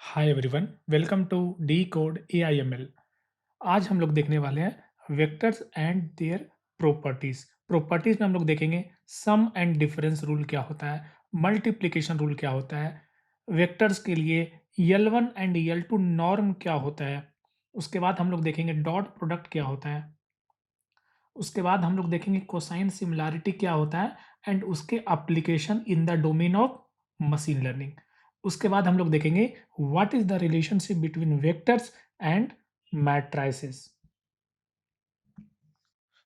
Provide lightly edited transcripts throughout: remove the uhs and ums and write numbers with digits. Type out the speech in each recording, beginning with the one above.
Hi everyone, welcome to the code AIML। आज हम लोग देखने वाले हैं vectors and their properties. Properties में हम लोग देखेंगे सम एंड डिफरेंस रूल क्या होता है, मल्टीप्लिकेशन रूल क्या होता है, वेक्टर्स के लिए L1 एंड L2 नॉर्म क्या होता है। उसके बाद हम लोग देखेंगे डॉट प्रोडक्ट क्या होता है। उसके बाद हम लोग देखेंगे कोसाइन सिमिलैरिटी क्या होता है एंड उसके application in the domain of machine learning. उसके बाद हम लोग देखेंगे what is the relationship between vectors and matrices.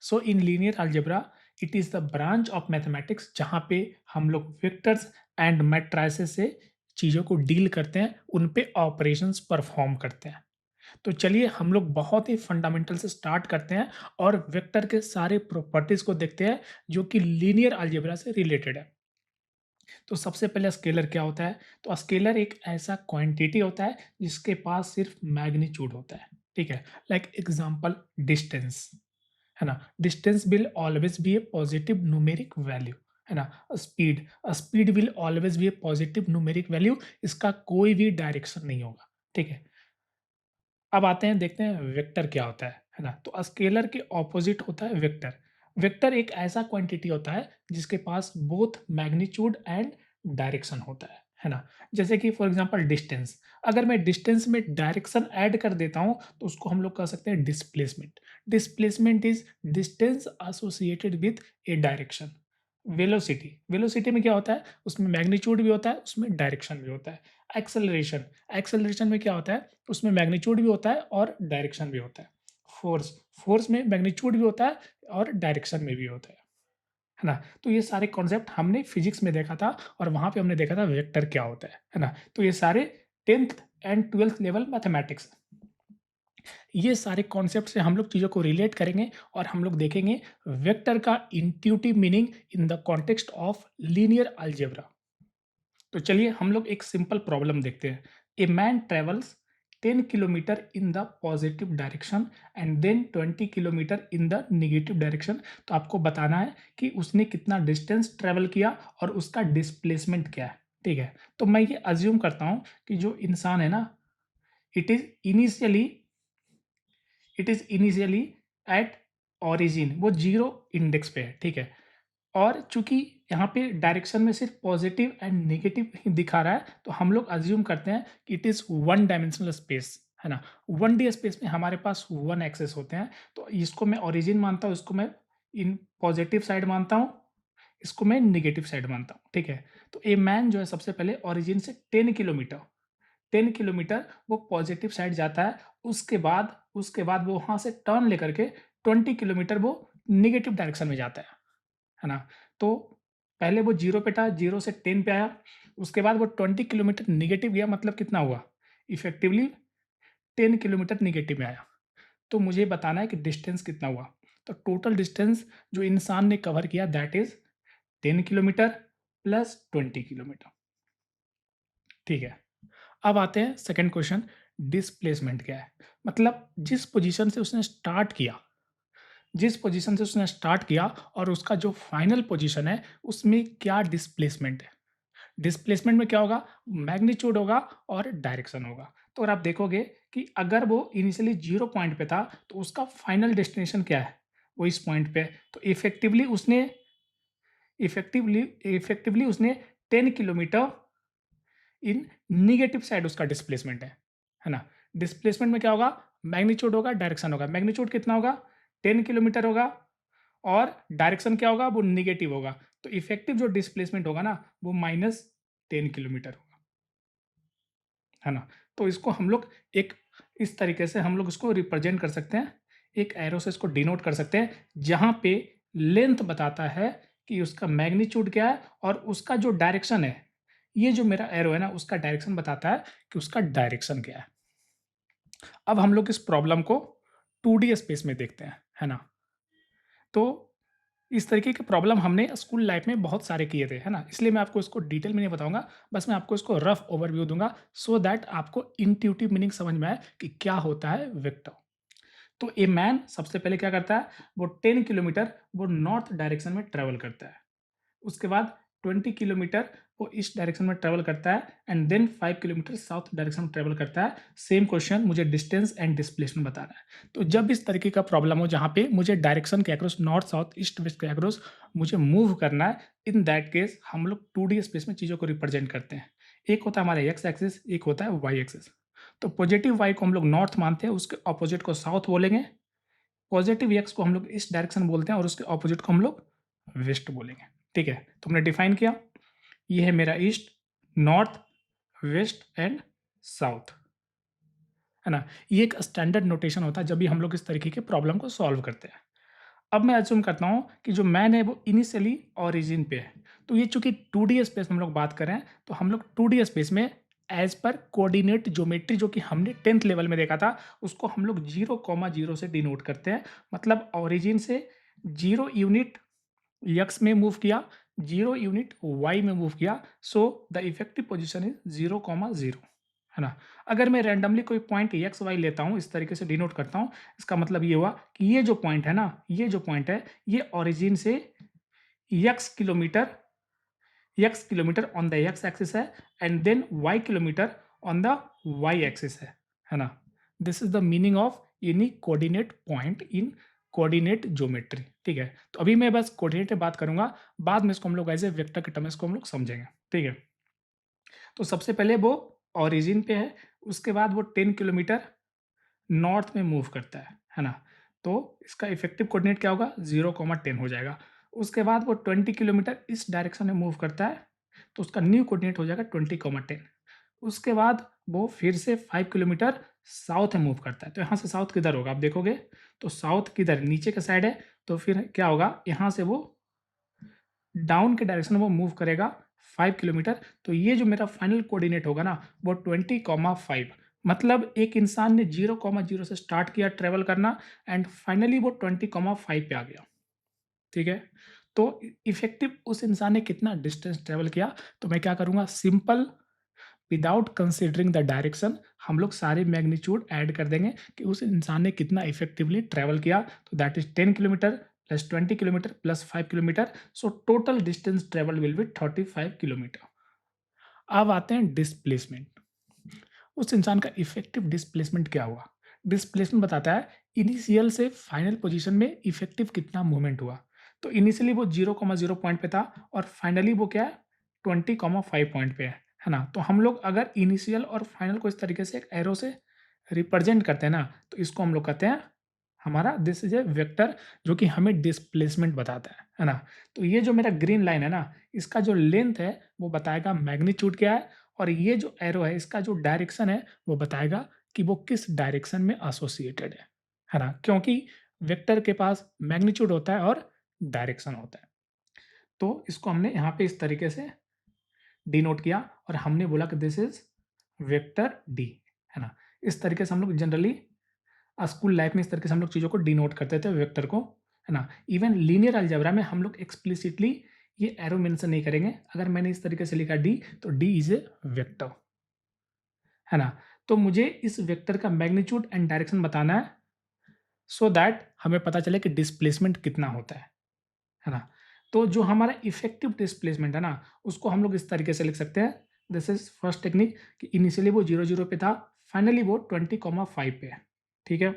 So in linear algebra it is the branch of mathematics जहाँ पे हम लोग वेक्टर्स एंड मैट्रिसेस से चीज़ों को डील करते हैं, उन पे ऑपरेशंस परफॉर्म करते हैं। तो चलिए हम लोग बहुत ही फंडामेंटल से स्टार्ट करते हैं और वेक्टर के सारे प्रॉपर्टीज को देखते हैं जो कि लीनियर अलजेब्रा से रिलेटेड है। तो सबसे पहले स्केलर क्या होता है? तो स्केलर एक ऐसा क्वांटिटी होता है जिसके पास सिर्फ मैग्नीट्यूड होता है, ठीक है? लाइक एग्जांपल डिस्टेंस, है ना? Distance will always be A positive numeric value, है ना? Speed, speed will always be A positive numeric value, इसका कोई भी डायरेक्शन नहीं होगा, ठीक है? अब आते हैं, देखते हैं वेक्टर क्या होता है ना? तो स्केलर के ऑपोजिट होता है वेक्टर। वेक्टर एक ऐसा क्वांटिटी होता है जिसके पास बोथ मैग्नीट्यूड एंड डायरेक्शन होता है ना? जैसे कि फॉर एग्जांपल डिस्टेंस, अगर मैं डिस्टेंस में डायरेक्शन ऐड कर देता हूँ तो उसको हम लोग कह सकते हैं displacement. Displacement is distance associated with A direction. Velocity, velocity में क्या होता है? उसमें मैग्नीट्यूड भी होता है, उसमें डायरेक्शन भी होता है। एक्सेलरेशन, एक्सेलरेशन में क्या होता है? उसमें मैग्नीट्यूड भी होता है और डायरेक्शन भी होता है। फोर्स, फोर्स में मैग्नीट्यूड भी होता है और डायरेक्शन में भी होता है ना? तो ये सारे कॉन्सेप्ट हमने फिजिक्स में देखा था और वहाँ पे हमने देखा था वेक्टर क्या होता है ना? तो ये सारे 10th and 12th level mathematics, ये सारे कॉन्सेप्ट से हम लोग चीज़ों को रिलेट करेंगे और हम लोग देखेंगे वेक्टर का intuitive meaning in the context of linear algebra. तो चलिए हम लोग एक सिंपल प्रॉब्लम देखते हैं। A man travels 10 kilometre in the positive direction and then 20 kilometre in the negative direction. तो आपको बताना है कि उसने कितना डिस्टेंस ट्रेवल किया और उसका डिस्प्लेसमेंट क्या है, ठीक है? तो मैं ये अज्यूम करता हूँ कि जो इंसान है ना, it is initially it is initially at origin, वो जीरो इंडेक्स पे है, ठीक है? और चूँकि यहाँ पे डायरेक्शन में सिर्फ पॉजिटिव एंड नेगेटिव ही दिखा रहा है, तो हम लोग अज़्यूम करते हैं कि it is one dimensional space, है ना? 1D स्पेस में हमारे पास 1 एक्सिस होते हैं, तो इसको मैं ओरिजिन मानता हूँ, इसको मैं इन पॉजिटिव साइड मानता हूँ, इसको मैं नेगेटिव साइड मानता हूँ, ठीक है? तो ए मैन जो है सबसे पहले ओरिजिन से 10 किलोमीटर वो पॉजिटिव साइड जाता है, उसके बाद वो वहाँ से टर्न लेकर के 20 किलोमीटर वो नेगेटिव डायरेक्शन में जाता है ना? तो पहले वो 0 पे था, 0 से 10 पे आया, उसके बाद वो 20 किलोमीटर नेगेटिव गया, मतलब कितना हुआ? इफेक्टिवली 10 किलोमीटर नेगेटिव में आया। तो मुझे बताना है कि डिस्टेंस कितना हुआ? तो टोटल डिस्टेंस जो इंसान ने कवर किया that is 10 kilometre plus 20 kilometre, ठीक है? अब आते हैं सेकंड क्वेश्चन, डिस्प्लेसमेंट क्या है? मतलब जिस पोजीशन से उसने स्टार्ट किया और उसका जो फाइनल पोजीशन है, उसमें क्या डिस्प्लेसमेंट है? डिस्प्लेसमेंट में क्या होगा? मैग्नीट्यूड होगा और डायरेक्शन होगा। तो अगर आप देखोगे कि अगर वो इनिशियली 0 पॉइंट पे था, तो उसका फाइनल डेस्टिनेशन क्या है? वो इस पॉइंट पे है। तो इफेक्टिवली उसने 10 किलोमीटर इन नेगेटिव साइड उसका डिस्प्लेसमेंट है ना? डिस्प्लेसमेंट में क्या होगा? मैग्नीट्यूड होगा, डायरेक्शन होगा। मैग्नीट्यूड कितना होगा? 10 किलोमीटर होगा और डायरेक्शन क्या होगा? वो नेगेटिव होगा। तो इफेक्टिव जो डिस्प्लेसमेंट होगा ना, वो -10 किलोमीटर होगा, है ना? तो इसको हम लोग एक इस तरीके से हम लोग इसको रिप्रेजेंट कर सकते हैं। एक एरो से इसको डिनोट कर सकते हैं, जहाँ पे लेंथ बताता है कि उसका मैग्नीट्यूड क्या है और उसका जो डायरेक्शन है, ये जो मेरा एरो है ना, उसका डायरेक्शन बताता है कि उसका डायरेक्शन क्या है। अब हम लोग इस प्रॉब्लम को 2D स्पेस में देखते हैं, है ना? तो इस तरीके के प्रॉब्लम हमने स्कूल लाइफ में बहुत सारे किए थे, है ना? इसलिए मैं आपको इसको डिटेल में नहीं बताऊँगा, बस मैं आपको इसको रफ ओवरव्यू दूँगा सो दैट आपको इंट्यूटिव मीनिंग समझ में आए कि क्या होता है वेक्टर। तो ए मैन सबसे पहले क्या करता है, वो 10 किलोमीटर वो नॉर्थ डायरेक्शन में ट्रैवल करता है। उसके बाद 20 किलोमीटर वो इस डायरेक्शन में ट्रैवल करता है and then 5 kilometre south direction में ट्रैवल करता है। सेम क्वेश्चन मुझे डिस्टेंस एंड डिस्प्लेसमेंट बताना है। तो जब इस तरीके का प्रॉब्लम हो जहाँ पे मुझे डायरेक्शन के across north, south, east, west के अक्रॉस मुझे मूव करना है, इन दैट केस हम लोग 2D स्पेस में चीज़ों को रिप्रेजेंट करते हैं। एक होता है हमारा एक्स एक्सिस, एक होता है वाई एक्सिस। तो पॉजिटिव वाई को हम लोग नॉर्थ मानते हैं, उसके ऑपोजिट को साउथ बोलेंगे। पॉजिटिव एक्स को हम लोग इस डायरेक्शन बोलते हैं और उसके ऑपोजिट को हम लोग वेस्ट बोलेंगे। ठीक है, तो हमने डिफाइन किया, ये है मेरा east, north, west and south, है ना? ये एक स्टैंडर्ड नोटेशन होता है जब भी हम लोग इस तरीके के प्रॉब्लम को सॉल्व करते हैं। अब मैं अज्यूम करता हूँ कि जो मैन है वो इनिशियली ओरिजिन पे है। तो ये चूँकि 2D स्पेस में हम लोग बात कर रहे हैं, तो हम लोग 2D स्पेस में एज़ पर कोऑर्डिनेट ज्योमेट्री जो कि हमने 10th लेवल में देखा था, उसको हम लोग 0, 0 से डिनोट करते हैं। मतलब ओरिजिन से 0 यूनिट एक्स में मूव किया, 0 यूनिट वाई में मूव किया, so the effective position is 0, 0, है ना? अगर मैं रैंडमली कोई पॉइंट एक्स, वाई लेता हूँ, इस तरीके से डिनोट करता हूँ, इसका मतलब ये हुआ कि ये जो पॉइंट है ना, ये जो पॉइंट है, ये ओरिजिन से X kilometre on the X axis है and then Y kilometre on the Y axis है ना? This is the meaning of any coordinate point in coordinate geometry. ठीक है, तो अभी मैं बस कोऑर्डिनेट पे बात करूंगा, बाद में इसको हम लोग एज ए वेक्टर के टर्म में इसको हम लोग समझेंगे। ठीक है, तो सबसे पहले वो ओरिजिन पे है, उसके बाद वो 10 किलोमीटर नॉर्थ में मूव करता है ना? तो इसका इफेक्टिव कोऑर्डिनेट क्या होगा? 0, 10 हो जाएगा। उसके बाद वो 20 किलोमीटर इस डायरेक्शन में मूव करता है, तो उसका न्यू कोऑर्डिनेट हो जाएगा 20, 10। उसके बाद वो फिर से 5 किलोमीटर साउथ में मूव करता है। तो यहाँ से साउथ किधर होगा आप देखोगे, तो साउथ किधर? नीचे का साइड है, तो फिर क्या होगा? यहाँ से वो डाउन के डायरेक्शन में वो मूव करेगा 5 किलोमीटर। तो ये जो मेरा फाइनल कोऑर्डिनेट होगा ना, वो 20, 5। मतलब एक इंसान ने 0, 0 से स्टार्ट किया ट्रेवल करना एंड फाइनली वो 20, 5 पे आ गया। ठीक है, तो इफेक्टिव उस इंसान ने कितना डिस्टेंस ट्रेवल किया? तो मैं क्या करूंगा, simple, without considering the direction हम लोग सारे मैग्नीट्यूड ऐड कर देंगे कि उस इंसान ने कितना इफेक्टिवली ट्रैवल किया। तो that is 10 kilometre plus 20 kilometre plus 5 kilometre, so total distance travel will be 35 kilometre. अब आते हैं डिस्प्लेसमेंट। उस इंसान का इफेक्टिव डिस्प्लेसमेंट क्या हुआ? डिस्प्लेसमेंट बताता है इनिशियल से फाइनल पोजीशन में इफेक्टिव कितना मूवमेंट हुआ। तो इनिशियली वो 0, 0 पॉइंट पे था और फाइनली वो क्या है? 20, 5 पॉइंट पे है ना? तो हम लोग अगर इनिशियल और फाइनल को इस तरीके से एक एरो से रिप्रेजेंट करते हैं ना, तो इसको हम लोग कहते हैं हमारा दिस इज ए वेक्टर, जो कि हमें डिस्प्लेसमेंट बताता है ना? तो ये जो मेरा ग्रीन लाइन है ना, इसका जो लेंथ है वो बताएगा मैग्नीट्यूड क्या है, और ये जो एरो है इसका जो डायरेक्शन है वो बताएगा कि वो किस डायरेक्शन में एसोसिएटेड है ना? क्योंकि वेक्टर के पास मैग्नीट्यूड होता है और डायरेक्शन होता है। तो इसको हमने यहाँ पे इस तरीके से डिनोट किया और हमने बोला कि दिस इज वेक्टर डी, है ना? इस तरीके से हम लोग जनरली स्कूल लाइफ में इस तरीके से हम लोग चीज़ों को डिनोट करते थे वेक्टर को, है ना? इवन लीनियर अलजेब्रा में हम लोग एक्सप्लिसिटली ये एरो मेंशन नहीं करेंगे। अगर मैंने इस तरीके से लिखा डी, तो डी इज ए वेक्टर, है ना? तो मुझे इस वेक्टर का मैग्नीट्यूड एंड डायरेक्शन बताना है, सो दैट हमें पता चले कि डिस्प्लेसमेंट कितना होता है ना? तो जो हमारा इफेक्टिव डिस्प्लेसमेंट है ना, उसको हम लोग इस तरीके से लिख सकते हैं। दिस इज फर्स्ट टेक्निक कि इनिशियली वो 0, 0 पे था, फाइनली वो 20, 5 पे है। ठीक है?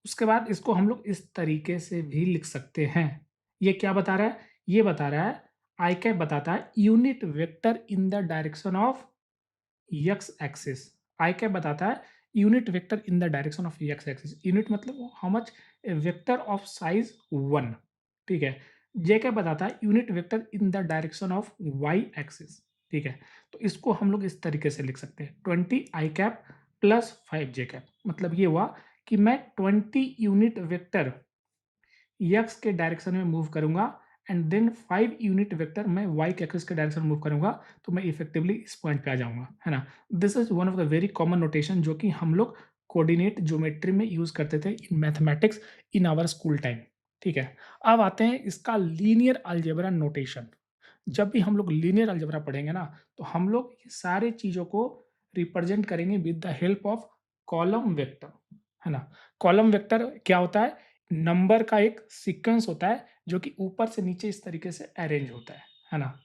उसके बाद इसको हम लोग इस तरीके से भी लिख सकते हैं। ये क्या बता रहा है? ये बता रहा है, आई कैप बताता है unit vector in the direction of X axis. I cap बताता है unit vector in the direction of X axis. Unit मतलब how much? A vector of size 1। ठीक है, जे कैप बताता है unit vector in the direction of Y axis. ठीक है, तो इसको हम लोग इस तरीके से लिख सकते हैं 20 आई कैप प्लस 5 जे कैप। मतलब ये हुआ कि मैं 20 यूनिट वेक्टर एक्स के डायरेक्शन में मूव करूंगा एंड देन 5 यूनिट वेक्टर मैं वाई के एक्सिस के डायरेक्शन में मूव करूंगा, तो मैं इफेक्टिवली इस पॉइंट पे आ जाऊंगा, है ना? This is one of the very common notation जो कि हम लोग कोऑर्डिनेट ज्योमेट्री में यूज करते थे in mathematics in our school time. ठीक है, अब आते हैं इसका लीनियर अलजेब्रा नोटेशन। जब भी हम लोग लीनियर अलजेब्रा पढ़ेंगे ना, तो हम लोग ये सारे चीज़ों को रिप्रेजेंट करेंगे with the help of column vector, है ना? कॉलम वेक्टर क्या होता है? नंबर का एक सीक्वेंस होता है जो कि ऊपर से नीचे इस तरीके से अरेंज होता है ना?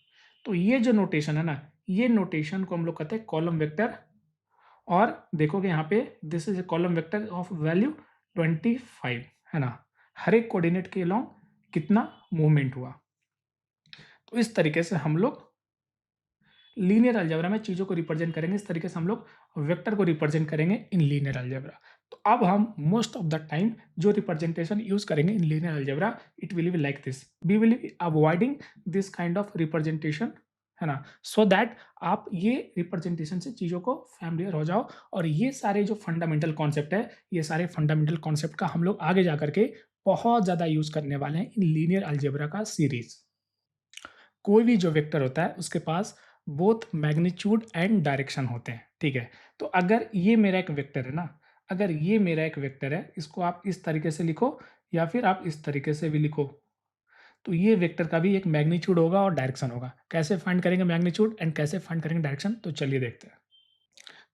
तो ये जो नोटेशन है ना, ये नोटेशन को हम लोग कहते हैं कॉलम वेक्टर। और देखोगे यहाँ पे this is a column vector of value 25, है ना। हर एक कोऑर्डिनेट के अलोंग कितना मूवमेंट हुआ। तो इस तरीके से हम लोग लीनियर अलजेब्रा में चीज़ों को रिप्रेजेंट करेंगे। इस तरीके से हम लोग वेक्टर को रिप्रेजेंट करेंगे इन लीनियर अलजेब्रा। तो अब हम मोस्ट ऑफ द टाइम जो रिप्रेजेंटेशन यूज करेंगे in linear algebra, it will be like this. We will be avoiding this kind of representation, है ना, सो दैट आप ये रिप्रेजेंटेशन से चीज़ों को फैमिलियर हो जाओ। और ये सारे जो फंडामेंटल कॉन्सेप्ट है, ये सारे फंडामेंटल कॉन्सेप्ट का हम लोग आगे जा करके बहुत ज़्यादा यूज करने वाले हैं इन लीनियर अलजेब्रा का सीरीज। कोई भी जो वेक्टर होता है उसके पास बोथ मैग्नीट्यूड एंड डायरेक्शन होते हैं, ठीक है। तो अगर ये मेरा एक वेक्टर है ना, अगर ये मेरा एक वेक्टर है, इसको आप इस तरीके से लिखो या फिर आप इस तरीके से भी लिखो, तो ये वेक्टर का भी एक मैग्नीट्यूड होगा और डायरेक्शन होगा। कैसे फाइंड करेंगे मैग्नीट्यूड एंड कैसे फाइंड करेंगे डायरेक्शन, तो चलिए देखते हैं।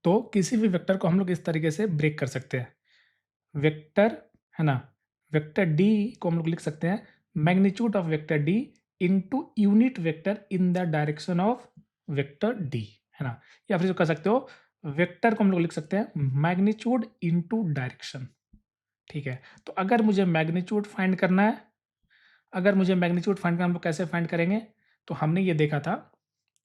तो किसी भी वेक्टर को हम लोग इस तरीके से ब्रेक कर सकते हैं। वेक्टर, है ना, वेक्टर डी को हम लोग लिख सकते हैं magnitude of vector D into unit vector in the direction of vector D, है ना। या फिर जो कर सकते हो, वेक्टर को हम लोग लिख सकते हैं मैग्नीट्यूड इनटू डायरेक्शन, ठीक है। तो अगर मुझे मैग्नीट्यूड फाइंड करना है, अगर मुझे मैग्नीट्यूड फाइंड करना, हम लोग कैसे फाइंड करेंगे, तो हमने ये देखा था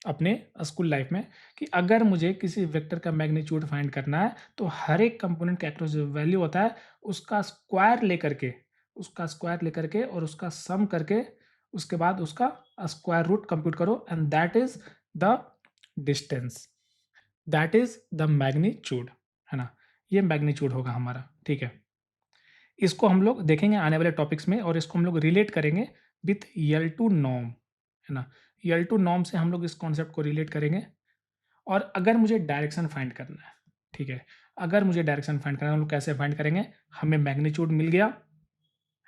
अपने स्कूल लाइफ में कि अगर मुझे किसी वेक्टर का मैग्नीट्यूड फाइंड करना है तो हर एक कंपोनेंट का एक्रोस जो वैल्यू होता है उसका स्क्वायर लेकर के, उसका स्क्वायर लेकर के और उसका सम करके उसके बाद उसका स्क्वायर रूट कंप्यूट करो and that is the distance, that is the magnitude, है ना। ये मैग्नीट्यूड होगा हमारा, ठीक है। इसको हम लोग देखेंगे आने वाले टॉपिक्स में और इसको हम लोग रिलेट करेंगे विथ यल टू नॉर्म, है ना। यल टू नॉर्म से हम लोग इस कॉन्सेप्ट को रिलेट करेंगे। और अगर मुझे डायरेक्शन फाइंड करना है, ठीक है, अगर मुझे डायरेक्शन फाइंड करना है, हम लोग कैसे फाइंड करेंगे, हमें मैग्नीट्यूड मिल गया,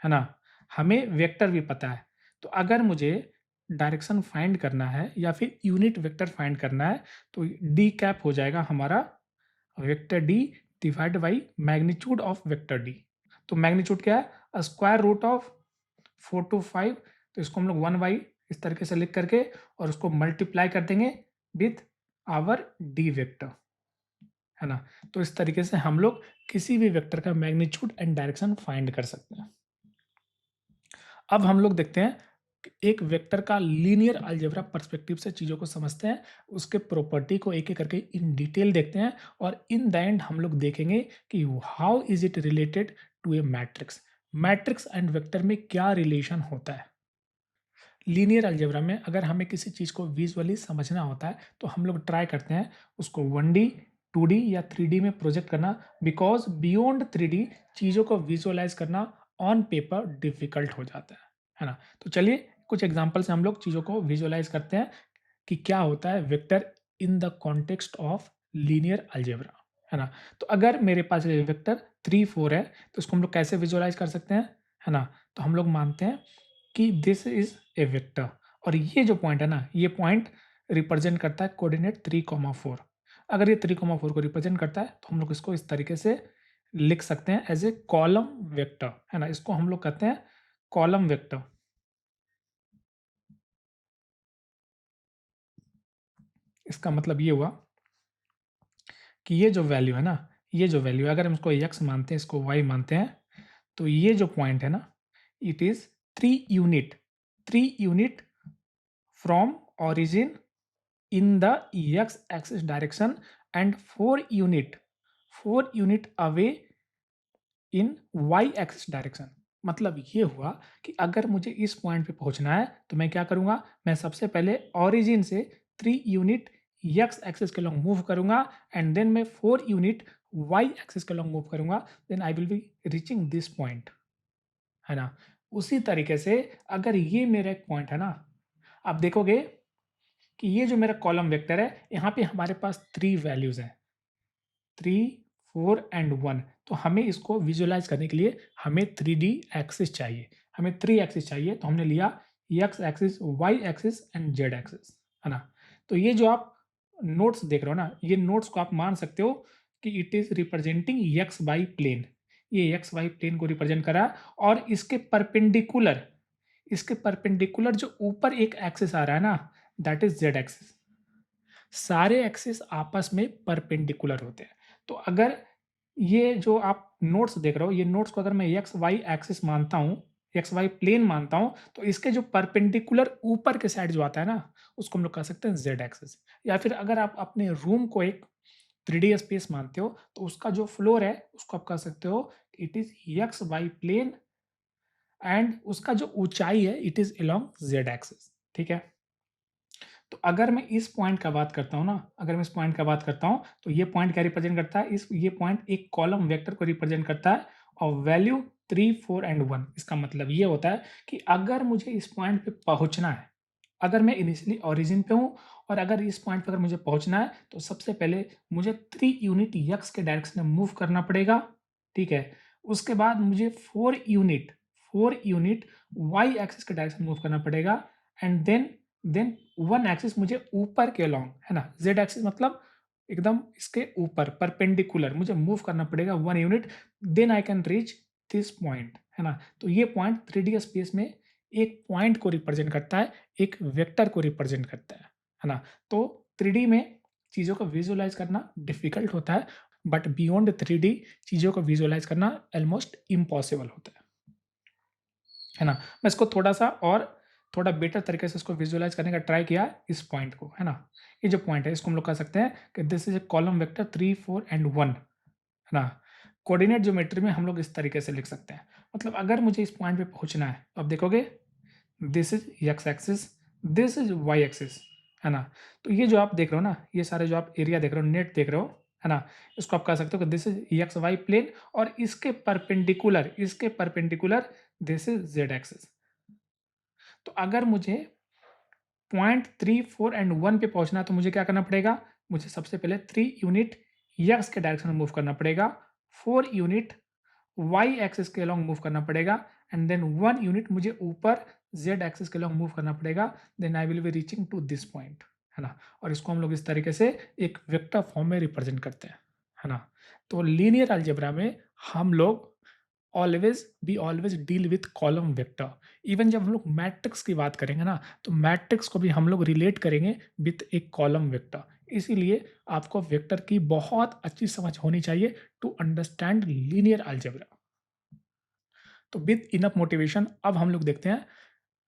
है ना, हमें वेक्टर भी पता है। तो अगर मुझे डायरेक्शन फाइंड करना है या फिर यूनिट वेक्टर फाइंड करना है, तो डी कैप हो जाएगा हमारा vector D divide by magnitude of vector D. तो मैग्नीट्यूड क्या है, स्क्वायर रूट ऑफ 4 to 5। तो इसको हम लोग 1 बाई इस तरीके से लिख करके और उसको मल्टीप्लाई कर देंगे विथ आवर डी वेक्टर, है ना। तो इस तरीके से हम लोग किसी भी वेक्टर का मैग्नीट्यूड एंड डायरेक्शन फाइंड कर सकते हैं। अब हम लोग देखते हैं कि एक वेक्टर का लीनियर अलजेब्रा पर्सपेक्टिव से चीज़ों को समझते हैं, उसके प्रॉपर्टी को एक एक करके इन डिटेल देखते हैं और इन द एंड हम लोग देखेंगे कि how is it related to a matrix, matrix and vector में क्या रिलेशन होता है। लीनियर अलजेब्रा में अगर हमें किसी चीज़ को विजुअली समझना होता है तो हम लोग ट्राई करते हैं उसको 1D 2D या 3D में प्रोजेक्ट करना, बिकॉज बियॉन्ड 3D चीज़ों को विजुअलाइज करना ऑन पेपर डिफिकल्ट हो जाता है ना। तो चलिए कुछ एग्जांपल से हम लोग चीज़ों को विजुअलाइज करते हैं कि क्या होता है vector in the context of linear algebra, है ना। तो अगर मेरे पास ये वेक्टर 3 4 है तो इसको हम लोग कैसे विजुअलाइज कर सकते हैं, है ना। तो हम लोग मानते हैं कि दिस इज ए वेक्टर और ये जो पॉइंट है ना, ये पॉइंट रिप्रेजेंट करता है कोऑर्डिनेट 3 4। अगर ये 3 4 को रिप्रेजेंट करता है तो हम लोग इसको इस तरीके से लिख सकते हैं एज ए कॉलम वेक्टर, है ना। इसको हम लोग कहते हैं कॉलम वेक्टर। इसका मतलब ये हुआ कि ये जो वैल्यू है ना, ये जो वैल्यू है अगर हम इसको x मानते हैं, इसको y मानते हैं, तो ये जो पॉइंट है ना, it is 3 unit, 3 unit from origin in the x axis direction and 4 unit, 4 unit away in y axis direction. मतलब ये हुआ कि अगर मुझे इस पॉइंट पे पहुंचना है तो मैं क्या करूंगा, मैं सबसे पहले ओरिजिन से 3 यूनिट x एक्सिस के लॉन्ग मूव करूंगा एंड देन मैं 4 यूनिट y एक्सिस के लॉन्ग मूव करूंगा, then I will be reaching this point, है ना। उसी तरीके से अगर ये मेरा एक पॉइंट है ना, आप देखोगे कि ये जो मेरा कॉलम वेक्टर है यहाँ पे हमारे पास 3 वैल्यूज हैं, 3 4 एंड 1। तो हमें इसको विजुअलाइज करने के लिए हमें 3D एक्सिस चाहिए, हमें 3 एक्सिस चाहिए। तो हमने लिया x axis, y axis and z axis, है ना। तो ये जो आप नोट्स देख रहे हो ना, ये नोट्स को आप मान सकते हो कि it is representing x Y plane, ये x वाई प्लेन को रिप्रेजेंट करा और इसके परपेंडिकुलर, इसके परपेंडिकुलर जो ऊपर एक एक्सिस आ रहा है ना, दैट इज़ ज़ेड एक्सिस। सारे एक्सिस आपस में परपेंडिकुलर होते हैं। तो अगर ये जो आप नोट्स देख रहे हो, ये नोट्स को अगर मैं एक्स वाई एक्सिस मानता हूँ, एक्स वाई प्लेन मानता हूँ, तो इसके जो परपेंडिकुलर ऊपर के साइड जो आता है ना, उसको हम लोग कह सकते हैं ज़ेड एक्सिस। या फिर अगर आप अपने रूम को एक 3D स्पेस मानते हो, तो उसका जो फ्लोर है, उसको आप कह सकते हो it is X Y plane and उसका जो ऊँचाई है, it is along Z axis, ठीक है? तो अगर मैं इस पॉइंट का बात करता हूँ ना, अगर मैं इस पॉइंट का बात करता हूँ, तो ये पॉइंट क्या रिप्रेजेंट करता है? ये पॉइंट एक कॉलम वेक्टर को रिप्रेजेंट करता है और वैल्यू 3, 4 एंड 1। इसका मतलब ये होता है कि अगर मुझे इस पॉइंट पे पहुँचना है, अगर मैं इनिशियली ओरिजिन पे हूँ और अगर इस पॉइंट पे अगर मुझे पहुँचना है, तो सबसे पहले मुझे 3 यूनिट एक्स के डायरेक्शन में मूव करना पड़ेगा, ठीक है? उसके बाद मुझे 4 यूनिट वाई एक्सिस के डायरेक्शन में मूव करना पड़ेगा एंड देन 1 एक्सिस मुझे ऊपर के अलोंग, है ना? ज़ेड एक्सिस मतलब एकदम इसके ऊपर परपेंडिकुलर मुझे मूव करना पड़ेगा 1 unit, then I can reach this point, है ना? तो ये पॉइंट 3D स्पेस में एक पॉइंट को रिप्रेजेंट करता है, एक वेक्टर को रिप्रेजेंट करता है ना? तो 3D में चीज़ों को विज़ुअलाइज़ करना डिफ़िकल्ट होता है, बट बियॉन्ड 3D चीज़ों को विज़ुअलाइज़ करना ऑलमोस्ट इम्पॉसिबल होता है ना? मैं इसको थोड़ा-सा और थोड़ा बेटर तरीके से इसको विज़ुअलाइज़ करने का ट्राई किया इस पॉइंट को, है ना? ये जो पॉइंट है इसको हम लोग कह सकते हैं कि this is a column vector 3, 4 and 1, है ना? कोऑर्डिनेट ज्योमेट्री में हम लोग इस तरीके से लिख सकते हैं। मतलब अगर मुझे इस पॉइंट पे पहुँचना है, तो आप देखोगे this is x axis, this is why axis, है ना? तो ये जो आप देख रहे हो ना, ये सारे जो आप एरिया देख रहे हो, नेट देख रहे हो, है ना? इसको आप कह सकते हो कि this is X Y plane और इसके perpendicular this is Z axis. तो अगर मुझे पॉइंट 3, 4 एंड 1 पे पहुँचना है तो मुझे क्या करना पड़ेगा? मुझे सबसे पहले 3 यूनिट एक्स के डायरेक्शन में मूव करना पड़ेगा, 4 यूनिट वाई एक्सिस के अलोंग मूव करना पड़ेगा एंड देन 1 यूनिट मुझे ऊपर ज़ेड एक्सिस के अलोंग मूव करना पड़ेगा, then I will be reaching to this point, है ना? और इसको हम लोग इस तरीके से एक वेक्टर फॉर्म में रिप्रेजेंट करते हैं, है ना? तो लीनियर अलजेब्रा में हम लोग we always deal with column vector. Even जब हम लोग मैट्रिक्स की बात करेंगे ना, तो मैट्रिक्स को भी हम लोग रिलेट करेंगे विथ एक कॉलम वेक्टर। इसीलिए आपको वेक्टर की बहुत अच्छी समझ होनी चाहिए टू अंडरस्टैंड लीनियर अलजेब्रा। तो विथ इनफ मोटिवेशन अब हम लोग देखते हैं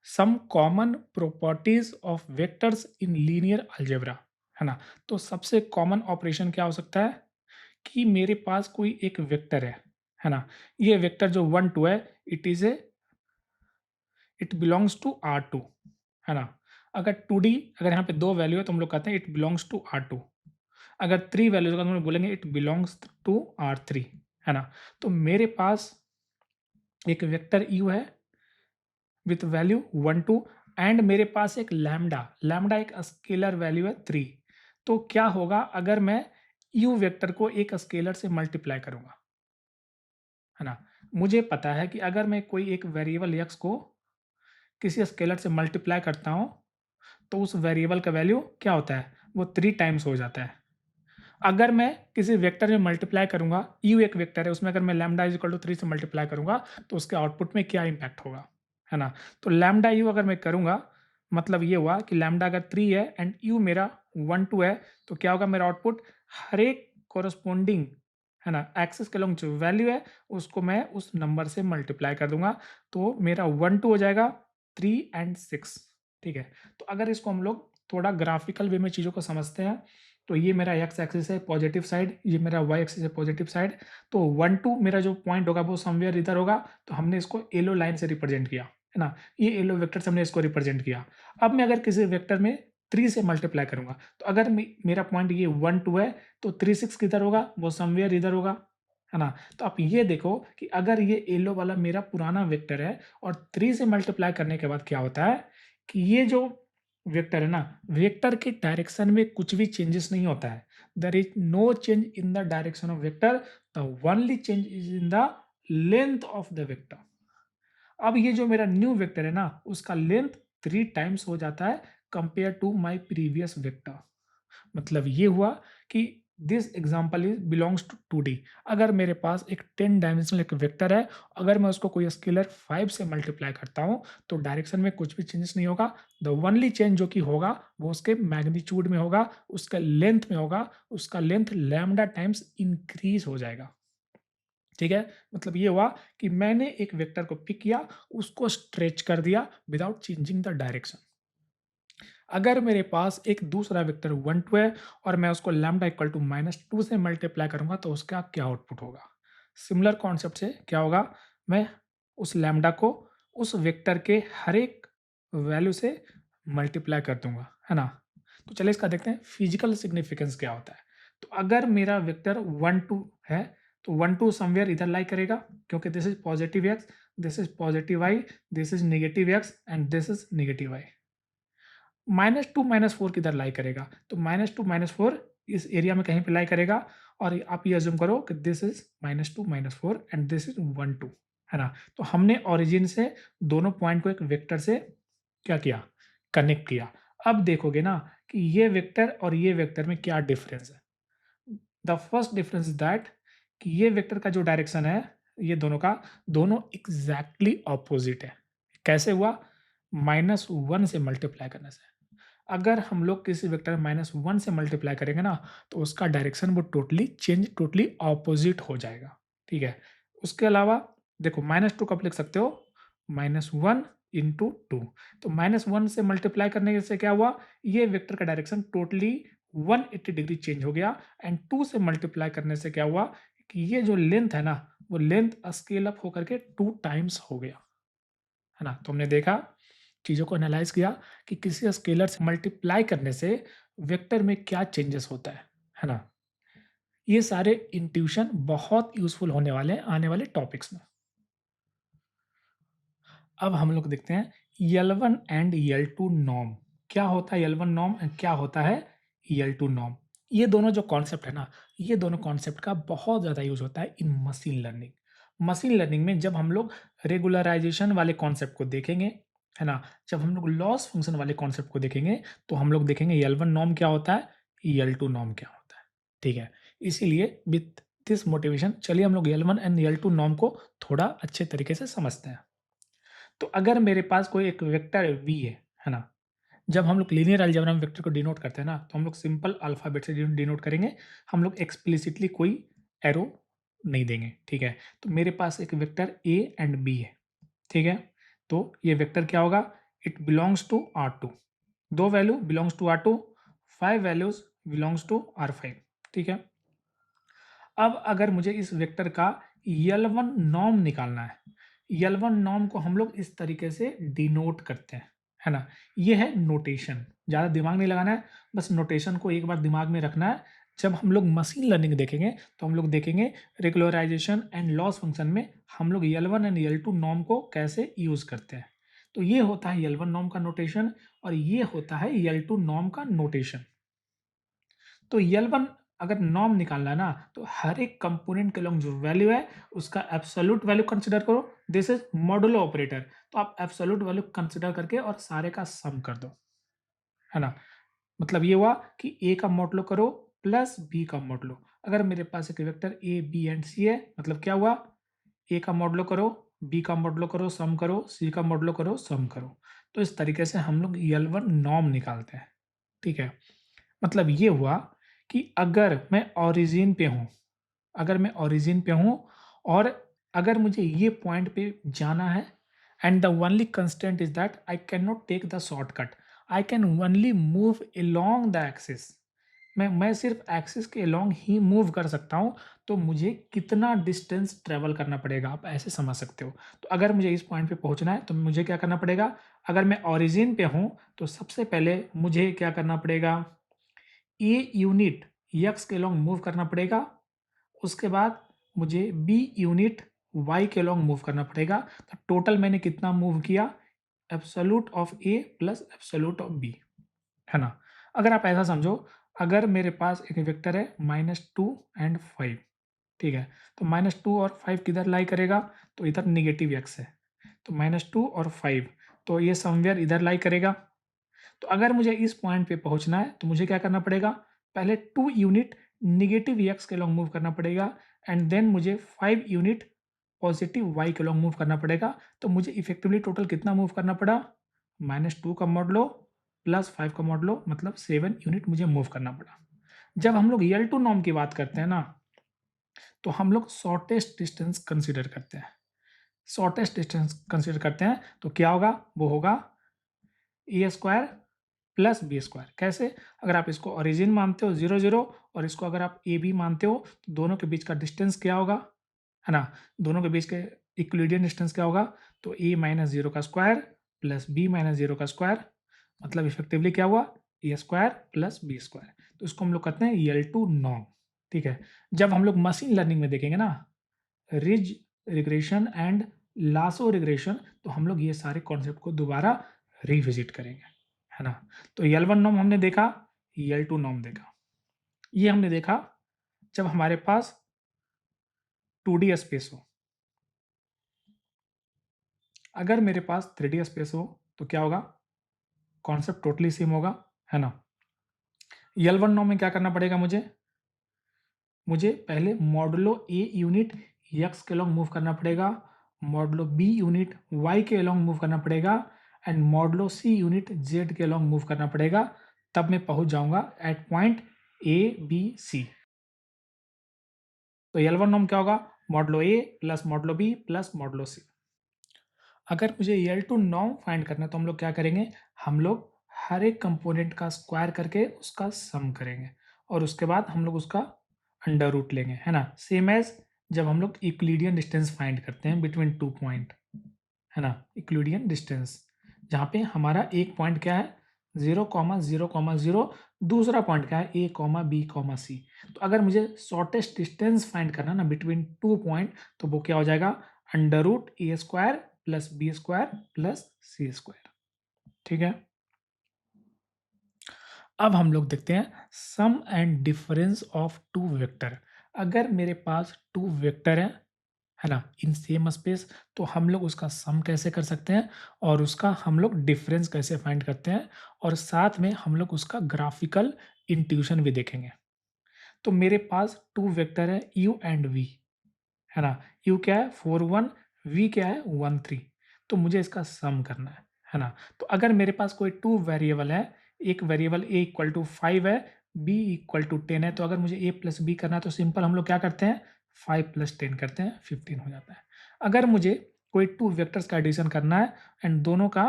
some common properties of vectors in linear algebra, है ना? तो सबसे कॉमन ऑपरेशन क्या हो सकता है कि मेरे पास कोई एक वेक्टर है ना? ये वेक्टर जो 1, 2 है, इट बिलॉन्ग्स टू R2, है ना? अगर 2D अगर यहाँ पे 2 वैल्यू है तो हम लोग कहते हैं इट बिलॉन्ग्स टू R2। अगर 3 वैल्यूज़ होगा तो हम लोग बोलेंगे इट बिलॉन्ग्स टू R3, है ना? तो मेरे पास एक वेक्टर U है विथ वैल्यू 1, 2 एंड मेरे पास एक लैम्ब्डा एक स्केलर वैल्यू है 3। तो क्या होगा अगर मैं U वेक्टर को एक स्केलर से मल्टीप्लाई करूँगा, है ना? मुझे पता है कि अगर मैं कोई एक वेरिएबल x को किसी स्केलर से मल्टीप्लाई करता हूँ, तो उस वेरिएबल का वैल्यू क्या होता है? वो 3 टाइम्स हो जाता है। अगर मैं किसी वेक्टर में मल्टीप्लाई करूँगा, U एक वेक्टर है, उसमें अगर मैं लैम्ब्डा इज़ इक्वल टू 3 से मल्टीप्लाई करूँगा, तो उसके आउटपुट में क्या इम्पैक्ट होगा, है ना? तो लैम्ब्डा U अगर मैं करूँगा, मतलब ये हुआ कि लैम्ब्डा अगर 3 है एंड U मेरा 1, 2 है, तो क्या होगा मेरा आउटपुट? हर एक कॉरेस्पॉन्डिंग, है ना, एक्सिस के अलोंग जो वैल्यू है, उसको मैं उस नंबर से मल्टीप्लाई कर दूँगा, तो मेरा 1, 2 हो जाएगा, 3 एंड 6, ठीक है? तो अगर इसको हम लोग थोड़ा ग्राफिकल वे में चीज़ों को समझते हैं, तो ये मेरा एक्स एक्सिस है पॉजिटिव साइड, ये मेरा वाई एक्सिस है पॉजिटिव साइड। तो 1, 2 मेरा जो पॉइंट होगा वो समवेयर इधर होगा, तो हमने इसको येलो लाइन से रिप्रेजेंट किया, है ना? ये येलो वेक्टर से हमने इसको रिप्रेजेंट किया। अब मैं अगर किसी वेक्टर में 3 से मल्टीप्लाई करूँगा, तो अगर मेरा पॉइंट ये 1, 2 है, तो 3, 6 किधर होगा? वो समवेयर इधर होगा, है ना? तो आप ये देखो कि अगर ये येलो वाला मेरा पुराना वेक्टर है और 3 से मल्टीप्लाई करने के बाद क्या होता है कि ये जो वेक्टर है ना, वेक्टर के डायरेक्शन में कुछ भी चेंजेस नहीं होता है। There is no change in the direction of vector, the only change is in the length of the vector. अब ये जो मेरा न्यू वेक्टर है ना, उसका लेंथ 3 टाइम्स हो जाता है compare to my previous vector. मतलब ये हुआ कि this example is belongs to 2D। अगर मेरे पास एक 10 डायमेंशनल एक वेक्टर है, अगर मैं उसको कोई स्केलर 5 से मल्टीप्लाई करता हूँ, तो डायरेक्शन में कुछ भी चेंजेस नहीं होगा। द ओनली चेंज जो कि होगा वो उसके मैग्नीट्यूड में होगा, उसका लेंथ में होगा, उसका लेंथ लैम्डा टाइम्स इंक्रीज हो जाएगा। ठीक है, मतलब ये हुआ कि मैंने एक वेक्टर को पिक किया, उसको स्ट्रेच कर दिया विदाउट चेंजिंग द डायरेक्शन। अगर मेरे पास एक दूसरा वेक्टर 1 2 है और मैं उसको लैम्डा इक्वल टू -2 से मल्टीप्लाई करूंगा, तो उसका क्या आउटपुट होगा? सिमिलर कॉन्सेप्ट से क्या होगा, मैं उस लैम्डा को उस वेक्टर के हर एक वैल्यू से मल्टीप्लाई कर दूंगा, है ना? तो चलिए इसका देखते हैं फिजिकल सिग्निफिकेंस क्या होता है। तो अगर मेरा वेक्टर 1 2 है, तो 1 2 समवेयर इधर लाई करेगा, क्योंकि this is positive x, this is positive y, this is negative x and this is negative y. -2 -4 किधर लाई करेगा, तो -2 -4 इस एरिया में कहीं पे लाई करेगा, और आप ये अज्यूम करो कि this is -2 -4 and this is 1 2, है ना? तो हमने ओरिजिन से दोनों पॉइंट को एक वेक्टर से क्या किया, कनेक्ट किया। अब देखोगे ना कि ये वेक्टर और ये वेक्टर में क्या डिफरेंस है। The first difference is that कि ये वेक्टर का जो डायरेक्शन है, ये दोनों का, दोनों एग्जैक्टली ऑपोजिट है। कैसे हुआ? -1 से मल्टीप्लाई करने से। अगर हम लोग किसी वेक्टर -1 से मल्टीप्लाई करेंगे ना, तो उसका डायरेक्शन वो टोटली ऑपोजिट हो जाएगा। ठीक है? उसके अलावा देखो, -2 कब लिख सकते हो? -1 इंटू 2। तो -1 से मल्टीप्लाई करने से क्या हुआ? ये वेक्टर का डायरेक्शन टोटली 180 डिग्री चेंज हो गया, एंड 2 से मल्टीप्लाई करने से क्या हुआ कि ये जो लेंथ है ना, वो लेंथ स्केल अप होकर के 2 टाइम्स हो गया। है ना? तो हमने देखा, चीज़ों को एनालाइज़ किया कि किसी स्केलर से मल्टीप्लाई करने से वेक्टर में क्या चेंजेस होता है ना? ये सारे इंट्यूशन बहुत यूज़फुल होने वाले हैं आने वाले टॉपिक्स में। अब हम लोग देखते हैं L1 एंड L2 नॉर्म। क्या होता है L1 नॉर्म एंड क्या होता है L2 नॉर्म? ये दोनों जो कॉन्सेप्ट है ना, ये दोनों कॉन्सेप्ट का बहुत ज़्यादा यूज़ होता है इन मशीन लर्निंग। मशीन लर्निंग में जब हम लोग रेगुलराइजेशन वाले कॉन्सेप्ट को देखेंगे, है ना? जब हम लोग लॉस फंक्शन वाले कॉन्सेप्ट को देखेंगे, तो हम लोग देखेंगे L1 नॉर्म क्या होता है, L2 नॉर्म क्या होता है। ठीक है? इसीलिए विथ दिस मोटिवेशन चलिए हम लोग L1 एंड L2 नॉर्म को थोड़ा अच्छे तरीके से समझते हैं। तो अगर मेरे पास कोई एक वेक्टर v है ना? जब हम लोग लीनियर अलजेब्रा में वेक्टर को डिनोट करते हैं ना, तो हम लोग सिंपल अल्फ़ाबेट से डिनोट करेंगे। हम लोग एक्सप्लिसिटली कोई एरो नहीं देंगे, ठीक है? तो मेरे पास एक वेक्टर a एंड b है, ठीक है? तो ये वेक्टर क्या होगा? It belongs to R2। 2 value belongs to R2, 5 values belongs to R5, ठीक है? अब अगर मुझे इस वेक्टर का L1 नॉर्म निकालना है, L1 नॉर्म को हम लोग इस तरीके से डिनोट करते हैं, है ना? ये है नोटेशन, ज़्यादा दिमाग नहीं लगाना है, बस नोटेशन को एक बार दिमाग में रखना है। जब हम लोग मशीन लर्निंग देखेंगे, तो हम लोग देखेंगे रेगुलराइजेशन एंड लॉस फंक्शन में हम लोग L1 एंड L2 नॉर्म को कैसे यूज़ करते हैं। तो ये होता है L1 नॉर्म का नोटेशन, और ये होता है L2 नॉर्म का नोटेशन। तो L1 अगर नॉर्म निकालना है ना, तो हर एक कंपोनेंट के लॉन्ग जो वैल्यू है, उसका एब्सोल्यूट वैल्यू कंसीडर करो। This is modulo operator. तो आप एब्सोल्यूट वैल्यू कंसीडर करके और सारे का सम कर दो, है ना? मतलब ये हुआ कि a का मॉडुलो करो प्लस b का मॉडुलो। अगर मेरे पास एक vector a b and c है, मतलब क्या हुआ? a का मॉडुलो करो, b का मॉडुलो करो, सम करो, c का मॉडुलो करो, सम करो। तो इस तरीके से हम लोग L1 नॉर्म निकालते हैं, ठीक है? मतलब ये हुआ कि अगर मैं ओरिजिन पे हूँ और अगर मुझे ये पॉइंट पे जाना है, and the only constraint is that I can not take the shortcut, I can only move along the axis. मैं सिर्फ एक्सिस के अलोंग ही मूव कर सकता हूँ, तो मुझे कितना डिस्टेंस ट्रेवल करना पड़ेगा, आप ऐसे समझ सकते हो। तो अगर मुझे इस पॉइंट पे पहुँचना है, तो मुझे क्या करना पड़ेगा? अगर मैं ओरिजिन पे हूँ, तो सबसे पहले मुझे क्या करना पड़ेगा? ए यूनिट यक्स के लॉन्ग मूव करना पड़ेगा। उसके बाद मुझे बी यूनिट वाई के लॉन्ग मूव करना पड़ेगा। तो टोटल मैंने कितना मूव किया? Absolute of a plus absolute of b, है ना? अगर आप ऐसा समझो, अगर मेरे पास एक वेक्टर है -2 एंड 5, ठीक है? तो -2 और 5 किधर लाई करेगा? तो इधर नेगेटिव एक्स है, तो -2 और 5, तो ये समवेयर इधर लाई करेगा। तो अगर मुझे इस पॉइंट पे पहुंचना है, तो मुझे क्या करना पड़ेगा? पहले 2 यूनिट नेगेटिव x के लॉन्ग मूव करना पड़ेगा एंड देन मुझे 5 यूनिट पॉजिटिव y के लॉन्ग मूव करना पड़ेगा। तो मुझे इफेक्टिवली टोटल कितना मूव करना पड़ा? -2 का मॉडुलो प्लस 5 का मॉडुलो मतलब 7 यूनिट मुझे मूव करना पड़ा। जब हम लोग L2 नॉर्म की बात करते हैं ना, तो हम लोग शॉर्टेस्ट डिस्टेंस कंसीडर करते हैं। शॉर्टेस्ट डिस्टेंस कंसीडर करते हैं तो क्या होगा? वो होगा ए स्क्वायर प्लस बी स्क्वायर। कैसे? अगर आप इसको ओरिजिन मानते हो 0 0 और इसको अगर आप ए बी मानते हो तो दोनों के बीच का डिस्टेंस क्या होगा? है ना? दोनों के बीच के इक्विलिडियन डिस्टेंस क्या होगा? तो ए माइनस 0 का स्क्वायर प्लस बी माइनस 0 का स्क्वायर मतलब इफेक्टिवली क्या हुआ? ए स्क्वायर प्लस बी स्क्वायर। तो इसको हम लोग कहते हैं L2 नॉर्म। ठीक है? जब हम लोग मशीन लर्निंग में देखेंगे ना, ridge regression and lasso regression, तो हम लोग ये सारे कॉन्सेप्ट को दोबारा रिविजिट करेंगे, है ना? तो L1 नॉर्म हमने देखा, L2 नॉर्म देखा। ये हमने देखा जब हमारे पास 2D स्पेस हो। अगर मेरे पास 3D स्पेस हो तो क्या होगा? कॉन्सेप्ट टोटली सेम होगा, है ना? L1 नॉर्म में क्या करना पड़ेगा मुझे पहले मॉडुलो ए यूनिट एक्स के अलॉन्ग मूव करना पड़ेगा, मॉडुलो बी यूनिट वाई के अलॉन्ग मूव करना पड़ेगा and modulo c unit z के अलॉन्ग मूव करना पड़ेगा। तब मैं पहुंच जाऊंगा at point a b c. तो L1 नॉर्म क्या होगा? Modulo a plus modulo b plus modulo c. अगर मुझे L2 नॉर्म फाइंड करना है तो हम लोग क्या करेंगे? हम लोग हर एक कंपोनेंट का स्क्वायर करके उसका सम करेंगे और उसके बाद हम लोग उसका अंडर रूट लेंगे, है ना? सेम एज जब हम लोग यूक्लिडियन डिस्टेंस फाइंड करते हैं बिटवीन 2 पॉइंट, है ना? यूक्लिडियन डिस्टेंस जहाँ पे हमारा एक पॉइंट क्या है? 0,0,0, दूसरा पॉइंट क्या है? A, B, C। तो अगर मुझे शॉर्टेस्ट डिस्टेंस फाइंड करना ना बिटवीन 2 पॉइंट, तो वो क्या हो जाएगा? Under root a square plus b square plus c square. ठीक है? अब हम लोग देखते हैं sum and difference of two vector. अगर मेरे पास टू वेक्टर है ना, इन सेम स्पेस, तो हम लोग उसका सम कैसे कर सकते हैं और उसका हम लोग डिफरेंस कैसे फाइंड करते हैं और साथ में हम लोग उसका ग्राफिकल इंट्यूशन भी देखेंगे। तो मेरे पास टू वेक्टर है u एंड v, है ना? u क्या है? 4 1, v क्या है? 1 3। तो मुझे इसका सम करना है ना? तो अगर मेरे पास कोई टू वेरिएबल है, एक वेरिएबल a इक्वल टू 5 है, b इक्वल टू 10 है, तो अगर मुझे a प्लस बी करना है तो सिंपल हम लोग क्या करते हैं? 5 प्लस 10 करते हैं, 15 हो जाता है। अगर मुझे कोई टू वेक्टर्स का एडिशन करना है एंड दोनों का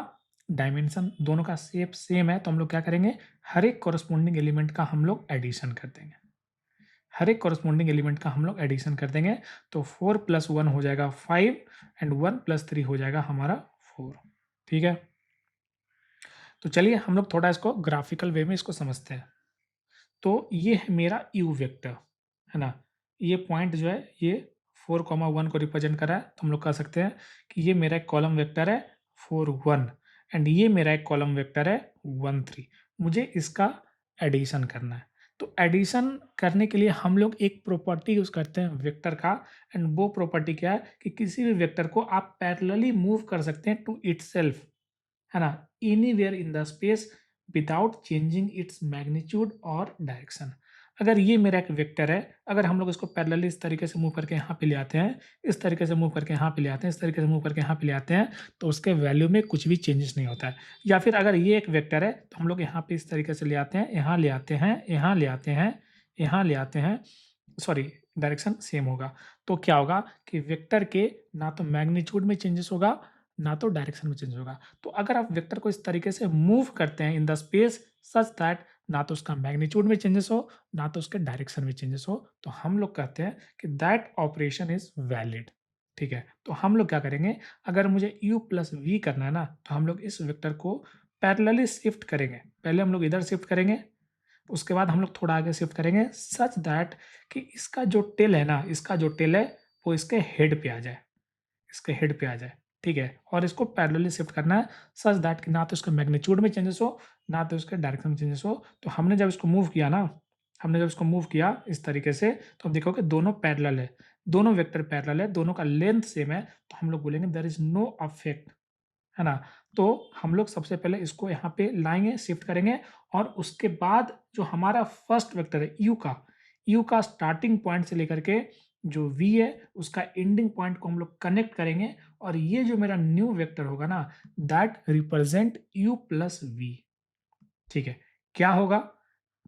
डायमेंशन, दोनों का शेप सेम है, तो हम लोग क्या करेंगे? हर एक कॉरस्पॉन्डिंग एलिमेंट का हम लोग एडिशन कर देंगे। हर एक कॉरस्पॉन्डिंग एलिमेंट का हम लोग एडिशन कर देंगे। तो 4 प्लस 1 हो जाएगा 5 एंड 1 प्लस 3 हो जाएगा हमारा 4। ठीक है? तो चलिए हम लोग थोड़ा इसको ग्राफिकल वे में इसको समझते हैं। तो ये है मेरा यू वेक्टर, है ना? ये पॉइंट जो है ये 4,1 को रिप्रेजेंट कर रहा है, तो हम लोग कह सकते हैं कि ये मेरा एक कॉलम वेक्टर है 4 1 एंड ये मेरा एक कॉलम वेक्टर है 1 3। मुझे इसका एडिशन करना है। तो एडिशन करने के लिए हम लोग एक प्रॉपर्टी यूज़ करते हैं वेक्टर का एंड वो प्रॉपर्टी क्या है कि किसी भी वेक्टर को आप पैरेलली मूव कर सकते हैं टू इटसेल्फ, है ना? Anywhere in the space without changing its magnitude और डायरेक्शन। अगर ये मेरा एक वेक्टर है, अगर हम लोग इसको पैरेलली इस तरीके से मूव करके यहाँ पे ले आते हैं, इस तरीके से मूव करके यहाँ पे ले आते हैं, इस तरीके से मूव करके यहाँ पे ले आते हैं, तो उसके वैल्यू में कुछ भी चेंजेस नहीं होता है। या फिर अगर ये एक वेक्टर है, तो हम लोग यहाँ पे इस तरीके से ले आते हैं, यहाँ ले आते हैं, यहाँ ले आते हैं, यहाँ ले आते हैं, सॉरी डायरेक्शन सेम होगा। तो क्या होगा कि वेक्टर के ना तो मैग्नीट्यूड में चेंजेस होगा, ना तो डायरेक्शन में चेंज होगा। तो अगर आप वेक्टर को इस तरीके से मूव करते हैं in the space such that ना तो उसका मैग्नीट्यूड में चेंजेस हो, ना तो उसके डायरेक्शन में चेंजेस हो, तो हम लोग कहते हैं कि दैट ऑपरेशन इज वैलिड। ठीक है? तो हम लोग क्या करेंगे? अगर मुझे u प्लस वी करना है ना, तो हम लोग इस वेक्टर को पैरेलली शिफ्ट करेंगे। पहले हम लोग इधर शिफ्ट करेंगे, उसके बाद हम लोग थोड़ा आगे शिफ्ट करेंगे सच दैट कि इसका जो टेल है ना, इसका जो टेल है वो इसके हेड पे आ जाए, इसके हेड पे आ जाए। ठीक है? और इसको पैरेलली शिफ्ट करना है सच दैट कि ना तो इसके मैग्नीट्यूड में चेंजेस हो, ना तो इसके डायरेक्शन में चेंजेस हो। तो हमने जब इसको मूव किया ना, हमने जब इसको मूव किया इस तरीके से, तो आप देखोगे दोनों पैरेलल है, दोनों वेक्टर पैरेलल है, दोनों का लेंथ सेम है, तो हम लोग बोलेंगे देयर इज नो अफेक्ट, है ना? तो हम लोग सबसे पहले इसको यहाँ पे लाएँगे, शिफ्ट करेंगे और उसके बाद जो हमारा फर्स्ट वेक्टर है u का, यू का स्टार्टिंग पॉइंट से लेकर के जो वी है उसका एंडिंग पॉइंट को हम लोग कनेक्ट करेंगे और ये जो मेरा न्यू वेक्टर होगा ना that represent u plus v. ठीक है, क्या होगा?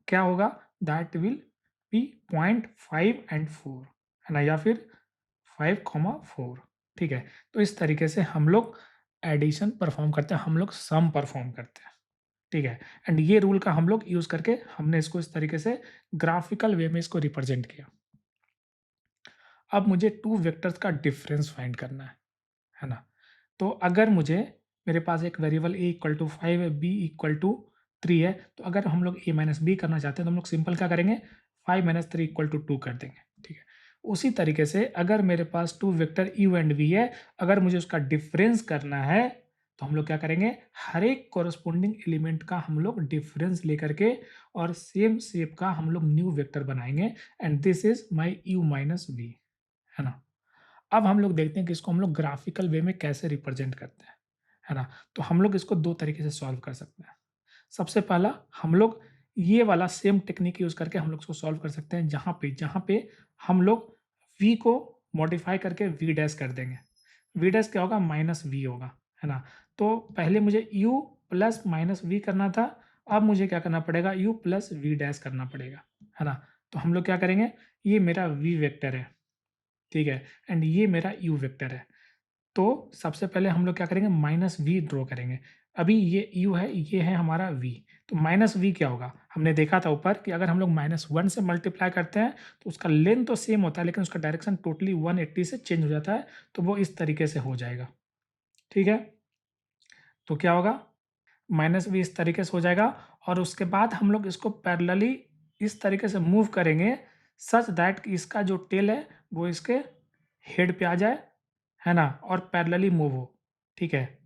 क्या होगा? That will be point 5 and 4, है ना, या फिर 5,4। ठीक है, तो इस तरीके से हम लोग एडिशन परफॉर्म करते हैं, हम लोग सम परफॉर्म करते हैं। ठीक है, एंड ये रूल का हम लोग यूज करके हमने इसको इस तरीके से ग्राफिकल वे में इसको रिप्रेजेंट किया। अब मुझे टू वेक्टर्स का डिफरेंस फाइंड करना है ना? तो अगर मुझे मेरे पास एक वेरिएबल a इक्वल टू 5 है, b इक्वल टू 3 है, तो अगर हम लोग a माइनस बी करना चाहते हैं तो हम लोग सिंपल क्या करेंगे, 5 माइनस 3 इक्वल टू 2 कर देंगे। ठीक है, उसी तरीके से अगर मेरे पास two vector u and v है, अगर मुझे उसका डिफरेंस करना है तो हम लोग क्या करेंगे, हर एक कोरस्पोंडिंग एलिमेंट का हम लोग डिफरेंस लेकर के और सेम शेप का हम लोग न्यू वेक्टर बनाएंगे and this is my u minus v, है ना? अब हम लोग देखते हैं कि इसको हम लोग ग्राफिकल वे में कैसे रिप्रेजेंट करते हैं, है ना? तो हम लोग इसको 2 तरीके से सॉल्व कर सकते हैं। सबसे पहला हम लोग ये वाला सेम टेक्निक यूज़ करके हम लोग इसको सॉल्व कर सकते हैं जहाँ पे हम लोग v को मॉडिफाई करके v डैश कर देंगे। v डैश क्या होगा? माइनस v होगा, है ना? तो पहले मुझे u प्लस माइनस v करना था, अब मुझे क्या करना पड़ेगा? u प्लस v डैश करना पड़ेगा, है ना? तो हम लोग क्या करेंगे? ये मेरा v वेक्टर है, ठीक है? एंड ये मेरा u वेक्टर है। तो सबसे पहले हम लोग क्या करेंगे, माइनस वी ड्रॉ करेंगे। अभी ये u है, ये है हमारा v, तो माइनस वी क्या होगा? हमने देखा था ऊपर कि अगर हम लोग -1 से मल्टीप्लाई करते हैं तो उसका लेंथ तो सेम होता है लेकिन उसका डायरेक्शन टोटली 180 से चेंज हो जाता है, तो वो इस तरीके से हो जाएगा। ठीक है? तो क्या होगा? माइनस वी इस तरीके से हो जाएगा और उसके बाद हम लोग इसको पैरेलली इस तरीके से मूव करेंगे सच दैट कि इसका जो टेल है वो इसके हेड पे आ जाए, है ना? और पैरेलली मूव हो। ठीक है?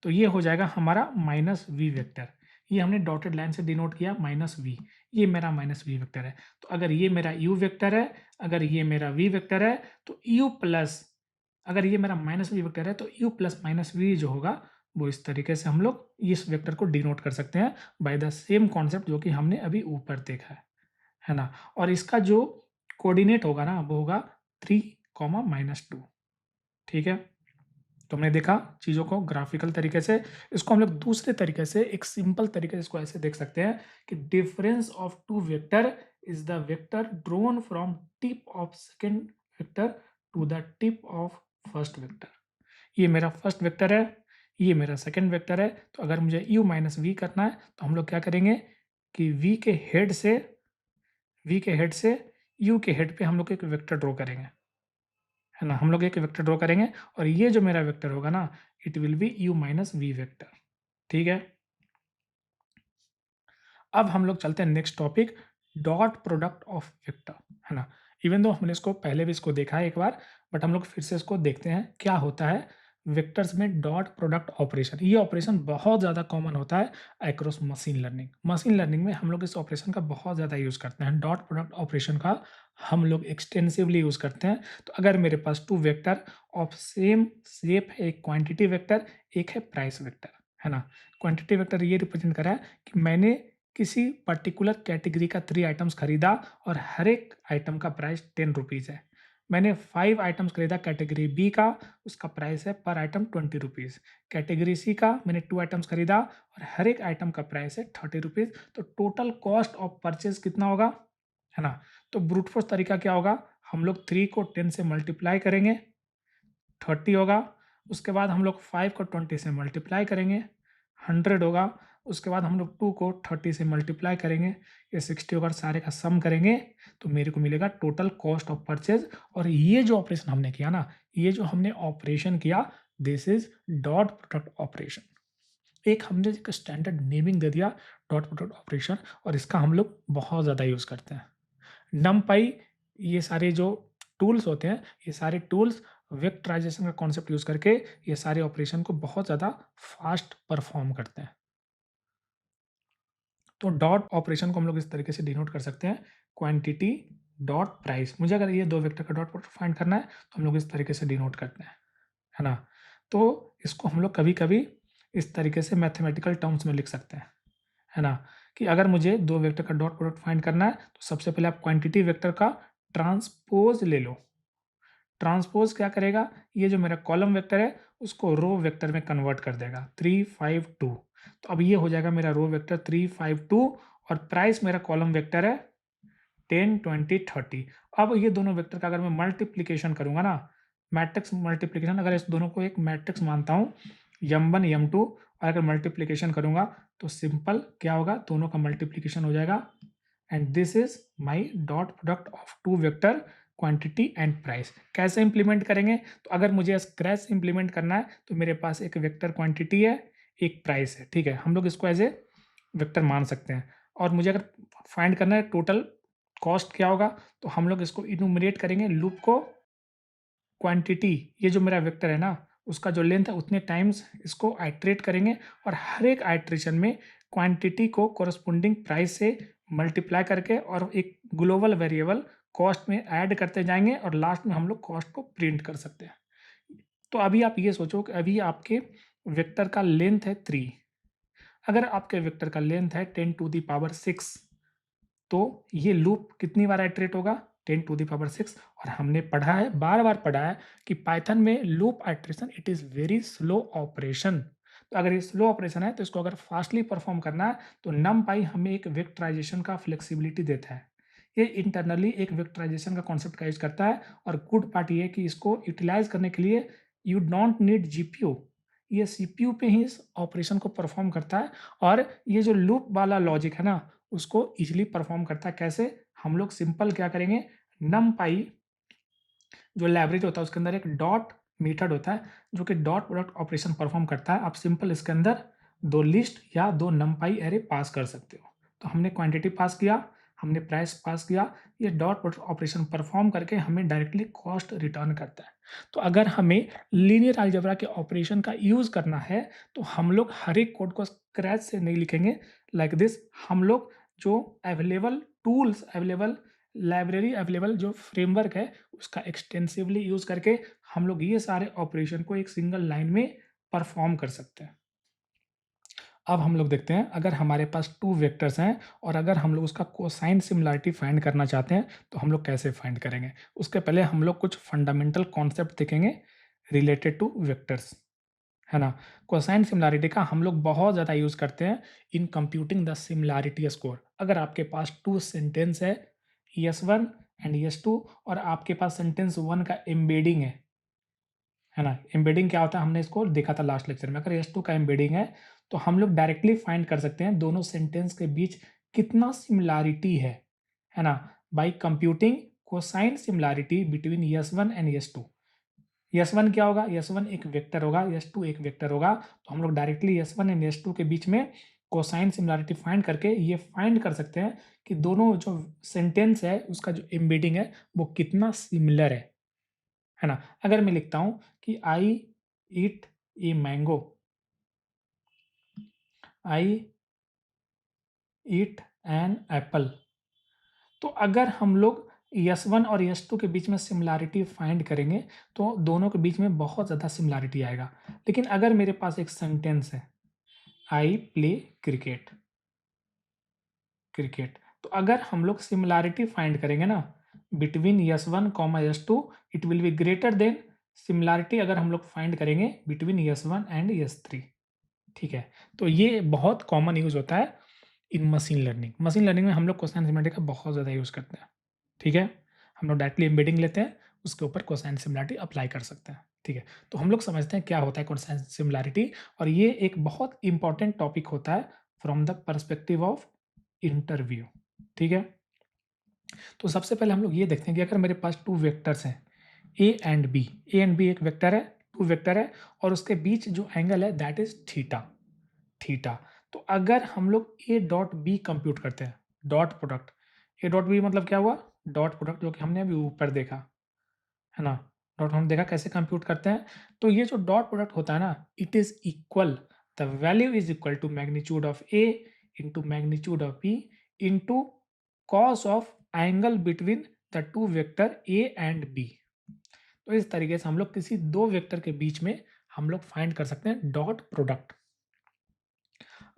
तो ये हो जाएगा हमारा माइनस वी वेक्टर। ये हमने डॉटेड लाइन से डिनोट किया माइनस वी, ये मेरा माइनस वी वेक्टर है। तो अगर ये मेरा यू वेक्टर है, अगर ये मेरा वी वेक्टर है, तो यू प्लस, अगर ये मेरा माइनस वी वेक्टर है तो यू प्लस माइनस वी जो होगा वो इस तरीके से हम लोग इस वेक्टर को डिनोट कर सकते हैं बाय द सेम कॉन्सेप्ट जो कि हमने अभी ऊपर देखा है ना? और इसका जो कोऑर्डिनेट होगा ना वो होगा 3, -2। ठीक है? तो हमने देखा चीज़ों को ग्राफिकल तरीके से। इसको हम लोग दूसरे तरीके से एक सिंपल तरीके से इसको ऐसे देख सकते हैं कि difference of two vector is the vector drawn from tip of second vector to the tip of first vector. ये मेरा फर्स्ट वेक्टर है, ये मेरा सेकंड वेक्टर है। तो अगर मुझे u माइनस वी करना है तो हम लोग क्या करेंगे कि v के हेड से u के हेड पे हम लोग एक वेक्टर ड्रॉ करेंगे, है ना? हम लोग एक वेक्टर ड्रॉ करेंगे और ये जो मेरा वेक्टर होगा ना it will be u minus v vector. ठीक है? अब हम लोग चलते हैं next topic, dot product of vector, है ना? इवन दो हमने इसको पहले भी इसको देखा है एक बार, बट हम लोग फिर से इसको देखते हैं क्या होता है वेक्टर्स में डॉट प्रोडक्ट ऑपरेशन। ये ऑपरेशन बहुत ज़्यादा कॉमन होता है across machine learning. Machine learning में हम लोग इस ऑपरेशन का बहुत ज़्यादा यूज़ करते हैं। डॉट प्रोडक्ट ऑपरेशन का हम लोग एक्सटेंसिवली यूज़ करते हैं। तो अगर मेरे पास two vector of same shape है, एक क्वांटिटी वेक्टर, एक है प्राइस वेक्टर, है ना? क्वांटिटी वेक्टर ये रिप्रेजेंट कर रहा है कि मैंने किसी पर्टिकुलर कैटेगरी का 3 आइटम्स खरीदा और हर एक आइटम का प्राइस 10 रुपीज़ है। मैंने 5 आइटम्स खरीदा कैटेगरी बी का, उसका प्राइस है पर आइटम 20 रुपीज़। कैटेगरी सी का मैंने 2 आइटम्स खरीदा और हर एक आइटम का प्राइस है 30 रुपीज़। तो टोटल कॉस्ट ऑफ परचेज़ कितना होगा, है ना? तो ब्रूट फोर्स तरीका क्या होगा, हम लोग 3 को 10 से मल्टीप्लाई करेंगे, 30 होगा। उसके बाद हम लोग 5 को 20 से मल्टीप्लाई करेंगे, 100 होगा। उसके बाद हम लोग 2 को 30 से मल्टीप्लाई करेंगे, ये 60 होगा। सारे का सम करेंगे तो मेरे को मिलेगा टोटल कॉस्ट ऑफ परचेज। और ये जो ऑपरेशन हमने किया ना, ये जो हमने ऑपरेशन किया, this is dot product operation. एक हमने एक स्टैंडर्ड नेमिंग दे दिया डॉट प्रोडक्ट ऑपरेशन, और इसका हम लोग बहुत ज़्यादा यूज़ करते हैं। नमपाई, ये सारे जो टूल्स होते हैं, ये सारे टूल्स वेक्टराइजेशन का कॉन्सेप्ट यूज़ करके ये सारे ऑपरेशन को बहुत ज़्यादा फास्ट परफॉर्म करते हैं। तो डॉट ऑपरेशन को हम लोग इस तरीके से डिनोट कर सकते हैं, क्वांटिटी डॉट प्राइस। मुझे अगर ये 2 वेक्टर का डॉट प्रोडक्ट फाइंड करना है तो हम लोग इस तरीके से डिनोट करते हैं, है ना? तो इसको हम लोग कभी-कभी इस तरीके से मैथमेटिकल टर्म्स में लिख सकते हैं, है ना? कि अगर मुझे 2 वेक्टर का डॉट प्रोडक्ट फाइंड करना है, तो सबसे पहले आप क्वांटिटी वेक्टर का ट्रांसपोज़ ले लो। ट्रांसपोज़ क्या करेगा? ये जो मेरा कॉलम वेक्टर है, उसको रो वेक्टर में कन्वर्ट कर देगा 3, 5, 2। तो अब ये हो जाएगा मेरा रो वेक्टर 3, 5, 2 और प्राइस मेरा कॉलम वेक्टर है 10, 20, 30। अब ये दोनों वेक्टर का अगर मैं मल्टीप्लिकेशन करूँगा ना, मैट्रिक्स मल्टीप्लिकेशन, अगर इस दोनों को एक मैट्रिक्स मानता हूँ, m1, m2, और अगर मल्टीप्लिकेशन करूँगा तो सिंपल क्या होगा, दोनों का मल्टीप्लिकेशन हो जाएगा and this is my dot product of two vector quantity and price. कैसे इंप्लीमेंट करेंगे? तो अगर मुझे स्क्रैच से इंप्लीमेंट करना है तो मेरे पास एक वेक्टर क्वांटिटी है, एक प्राइस है, ठीक है? हम लोग इसको एज ए वेक्टर मान सकते हैं। और मुझे अगर फाइंड करना है टोटल कॉस्ट क्या होगा, तो हम लोग इसको इनुमरेट करेंगे लूप को क्वांटिटी, ये जो मेरा वेक्टर है ना, उसका जो लेंथ है उतने टाइम्स इसको आइट्रेट करेंगे और हर एक आइट्रेशन में क्वांटिटी को कोरस्पोंडिंग प्राइस से मल्टीप्लाई करके और एक ग्लोबल वेरिएबल कॉस्ट में ऐड करते जाएंगे और लास्ट में हम लोग कॉस्ट को प्रिंट कर सकते हैं। तो अभी आप ये सोचो कि अभी आपके वेक्टर का लेंथ है 3। अगर आपके वेक्टर का लेंथ है 10 टू द पावर 6, तो ये लूप कितनी बार आइट्रेट होगा? 10 टू द पावर 6। और हमने पढ़ा है, बार-बार पढ़ा है कि पाइथन में loop iteration it is very slow operation. तो अगर ये स्लो ऑपरेशन है तो इसको अगर फास्टली परफॉर्म करना है तो नमपाई हमें एक वेक्टराइजेशन का फ्लेक्सिबिलिटी देता है। ये इंटरनली एक वेक्टराइजेशन का कॉन्सेप्ट का यूज़ करता है और गुड पार्ट ये है कि इसको यूटिलाइज़ करने के लिए यू डोंट नीड जीपीयू। ये सीपीयू पे ही इस ऑपरेशन को परफॉर्म करता है और ये जो लूप वाला लॉजिक है ना, उसको ईज़िली परफ़ॉर्म करता है। कैसे? हम लोग सिंपल क्या करेंगे, नमपाई जो लाइब्रेरी होता है उसके अंदर एक डॉट मेथड होता है जो कि डॉट प्रोडक्ट ऑपरेशन परफ़ॉर्म करता है। आप सिंपल इसके अंदर 2 लिस्ट या 2 नमपाई अरे पास कर सकते हो। तो हमने क्वांटिटी पास किया, हमने प्राइस पास किया, ये डॉट प्रोडक्ट ऑपरेशन परफ़ॉर्म करके हमें डायरेक्टली कॉस्ट रिटर्न करता है। तो अगर हमें लीनियर अलजेब्रा के ऑपरेशन का यूज़ करना है, तो हम लोग हर एक कोड को स्क्रैच से नहीं लिखेंगे लाइक दिस। हम लोग जो available tools, available library, available जो फ्रेमवर्क है, उसका एक्सटेंसिवली यूज़ करके हम लोग ये सारे ऑपरेशन को एक सिंगल लाइन में परफ़ॉर्म कर सकते हैं। अब हम लोग देखते हैं, अगर हमारे पास 2 वेक्टर्स हैं और अगर हम लोग उसका कोसाइन सिमिलैरिटी फाइंड करना चाहते हैं, तो हम लोग कैसे फाइंड करेंगे? उसके पहले हम लोग कुछ फंडामेंटल कॉन्सेप्ट देखेंगे रिलेटेड टू वेक्टर्स, है ना? कोसाइन सिमिलैरिटी का हम लोग बहुत ज़्यादा यूज़ करते हैं in computing the similarity score. अगर आपके पास 2 सेंटेंस है, यस 1 एंड यस 2, और आपके पास सेंटेंस 1 का एम्बेडिंग है ना? एम्बेडिंग क्या होता है हमने इसको देखा था लास्ट लेक्चर में। अगर यस 2 का एम्बेडिंग है, तो हम लोग डायरेक्टली फाइंड कर सकते हैं दोनों सेंटेंस के बीच कितना सिमिलैरिटी है ना? By computing cosine similarity between S 1 and S 2। S 1 क्या होगा? यस 1 एक वेक्टर होगा, यस 2 एक वेक्टर होगा, तो हम लोग डायरेक्टली यस 1 एंड यस 2 के बीच में कोसाइन सिमिलैरिटी फाइंड करके ये फाइंड कर सकते हैं कि दोनों जो सेंटेंस है उसका जो एम्बेडिंग है वो कितना सिमिलर है ना? अगर मैं लिखता हूँ कि I eat a mango, I eat an apple, तो अगर हम लोग यस 1 और यस 2 के बीच में सिमिलैरिटी फाइंड करेंगे, तो दोनों के बीच में बहुत ज़्यादा सिमिलैरिटी आएगा। लेकिन अगर मेरे पास एक सेंटेंस है, आई प्ले क्रिकेट, क्रिकेट, तो अगर हम लोग सिमिलैरिटी फाइंड करेंगे ना between S 1 yes 2, it will be greater than similarity अगर हम लोग फाइंड करेंगे बिटवीन यस 1 एंड यस 3। ठीक है? तो ये बहुत कॉमन यूज़ होता है इन मशीन लर्निंग। मशीन लर्निंग में हम लोग कोसाइन सिमिलैरिटी का बहुत ज़्यादा यूज़ करते हैं। ठीक है? हम लोग डायरेक्टली एम्बेडिंग लेते हैं, उसके ऊपर कोसाइन सिमिलैरिटी अप्लाई कर सकते हैं। ठीक है? तो हम लोग समझते हैं क्या होता है कोसाइन सिमिलैरिटी, और ये एक बहुत इम्पोर्टेंट टॉपिक होता है from the perspective of interview. ठीक है? तो सबसे पहले हम लोग ये देखते हैं कि अगर मेरे पास 2 वेक्टर्स हैं, a and b, a and b एक वेक्टर है, 2 वेक्टर है और उसके बीच जो एंगल है दैट इज़ थीटा, थीटा। तो अगर हम लोग ए डॉट बी कंप्यूट करते हैं, dot product, a dot b मतलब क्या हुआ? डॉट प्रोडक्ट, जो कि हमने अभी ऊपर देखा, है ना? डॉट हमने देखा कैसे कंप्यूट करते हैं। तो ये जो डॉट प्रोडक्ट होता है ना, it is equal, the value is equal to magnitude of a into magnitude of b into cos of angle between the 2 vector a and b. तो इस तरीके से हम लोग किसी 2 वेक्टर के बीच में हम लोग फाइंड कर सकते हैं डॉट प्रोडक्ट।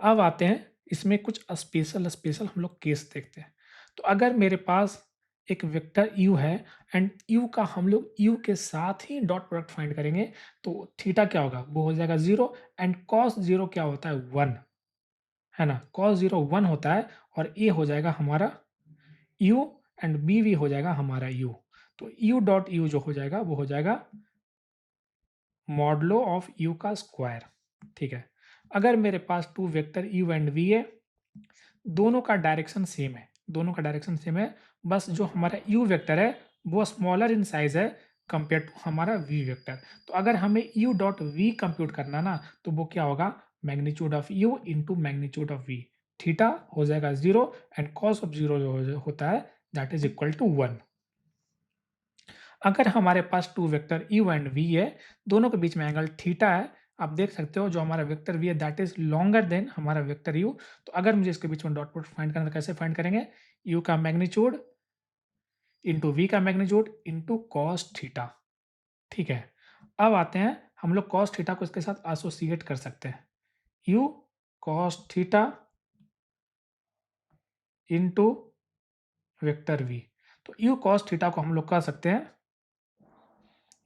अब आते हैं इसमें कुछ स्पेशल हम लोग केस देखते हैं। तो अगर मेरे पास एक वेक्टर u है एंड u का हम लोग u के साथ ही डॉट प्रोडक्ट फाइंड करेंगे, तो थीटा क्या होगा? वो हो जाएगा 0 एंड कॉस 0 क्या होता है? 1, है ना? कॉस 0 1 होता है और a हो जाएगा हमारा u एंड b भी हो जाएगा हमारा u। तो u डॉट u जो हो जाएगा वो हो जाएगा मॉडुलो ऑफ u का स्क्वायर, ठीक है। अगर मेरे पास 2 वेक्टर u एंड v है, दोनों का डायरेक्शन सेम है, दोनों का डायरेक्शन सेम है, बस जो हमारा u वेक्टर है वो स्मॉलर इन साइज है कंपेयर टू हमारा v वेक्टर। तो अगर हमें u डॉट v कंप्यूट करना ना, तो वो क्या होगा? Magnitude of u into magnitude of v। Theta हो जाएगा 0 एंड कॉस ऑफ 0 जो होता है दैट इज इक्वल टू 1। अगर हमारे पास 2 वेक्टर u एंड v है, दोनों के बीच में एंगल थीटा है, आप देख सकते हो जो हमारा वेक्टर v है दैट इज लॉन्गर देन हमारा वेक्टर u। तो अगर मुझे इसके बीच में डॉट प्रोडक्ट फाइंड करना है तो कैसे फाइंड करेंगे? u का मैग्नीट्यूड इंटू v का मैग्नीट्यूड इंटू कॉस थीटा, ठीक है। अब आते हैं, हम लोग कॉस थीटा को इसके साथ एसोसिएट कर सकते हैं, u cos theta into vector v। तो u कॉस थीटा को हम लोग कह सकते हैं,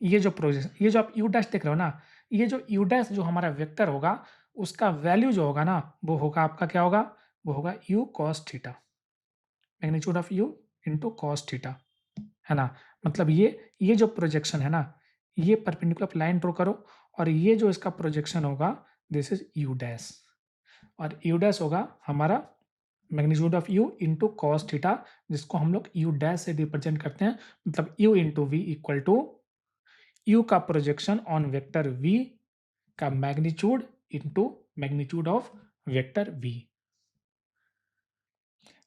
ये जो प्रोजेक्शन, ये जो आप u डैश देख रहे हो ना, ये जो u डैश जो हमारा वेक्टर होगा, उसका वैल्यू जो होगा ना, वो होगा आपका क्या होगा? वो होगा u cos theta, magnitude of u into cos theta, है ना? मतलब ये जो प्रोजेक्शन है ना, ये परपेंडिकुलर लाइन ड्रॉ करो और ये जो इसका प्रोजेक्शन होगा दिस इज u डैश, और u डैश होगा हमारा magnitude of u into cos theta, जिसको हम लोग u डैश से रिप्रेजेंट करते हैं। मतलब u into v equal to u का प्रोजेक्शन ऑन वेक्टर v का magnitude into magnitude of vector v।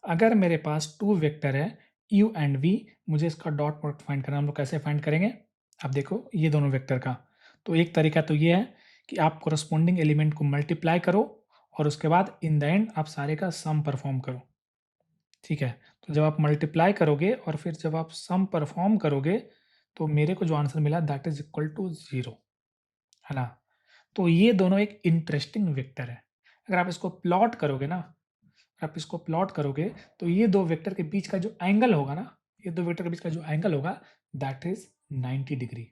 अगर मेरे पास 2 वेक्टर है u एंड v, मुझे इसका डॉट प्रोडक्ट फाइंड करना है, हम लोग कैसे फाइंड करेंगे? अब देखो ये दोनों वेक्टर का, तो एक तरीका तो ये है कि आप कोरस्पोंडिंग एलिमेंट को मल्टीप्लाई करो और उसके बाद इन द एंड आप सारे का सम परफॉर्म करो, ठीक है। तो जब आप मल्टीप्लाई करोगे और फिर जब आप सम परफॉर्म करोगे, तो मेरे को जो आंसर मिला दैट इज इक्वल टू 0, है ना? तो ये दोनों एक इंटरेस्टिंग वेक्टर है। अगर आप इसको प्लॉट करोगे ना, आप इसको प्लॉट करोगे, तो ये 2 वेक्टर के बीच का जो एंगल होगा ना, ये 2 वेक्टर के बीच का जो एंगल होगा दैट इज 90 डिग्री।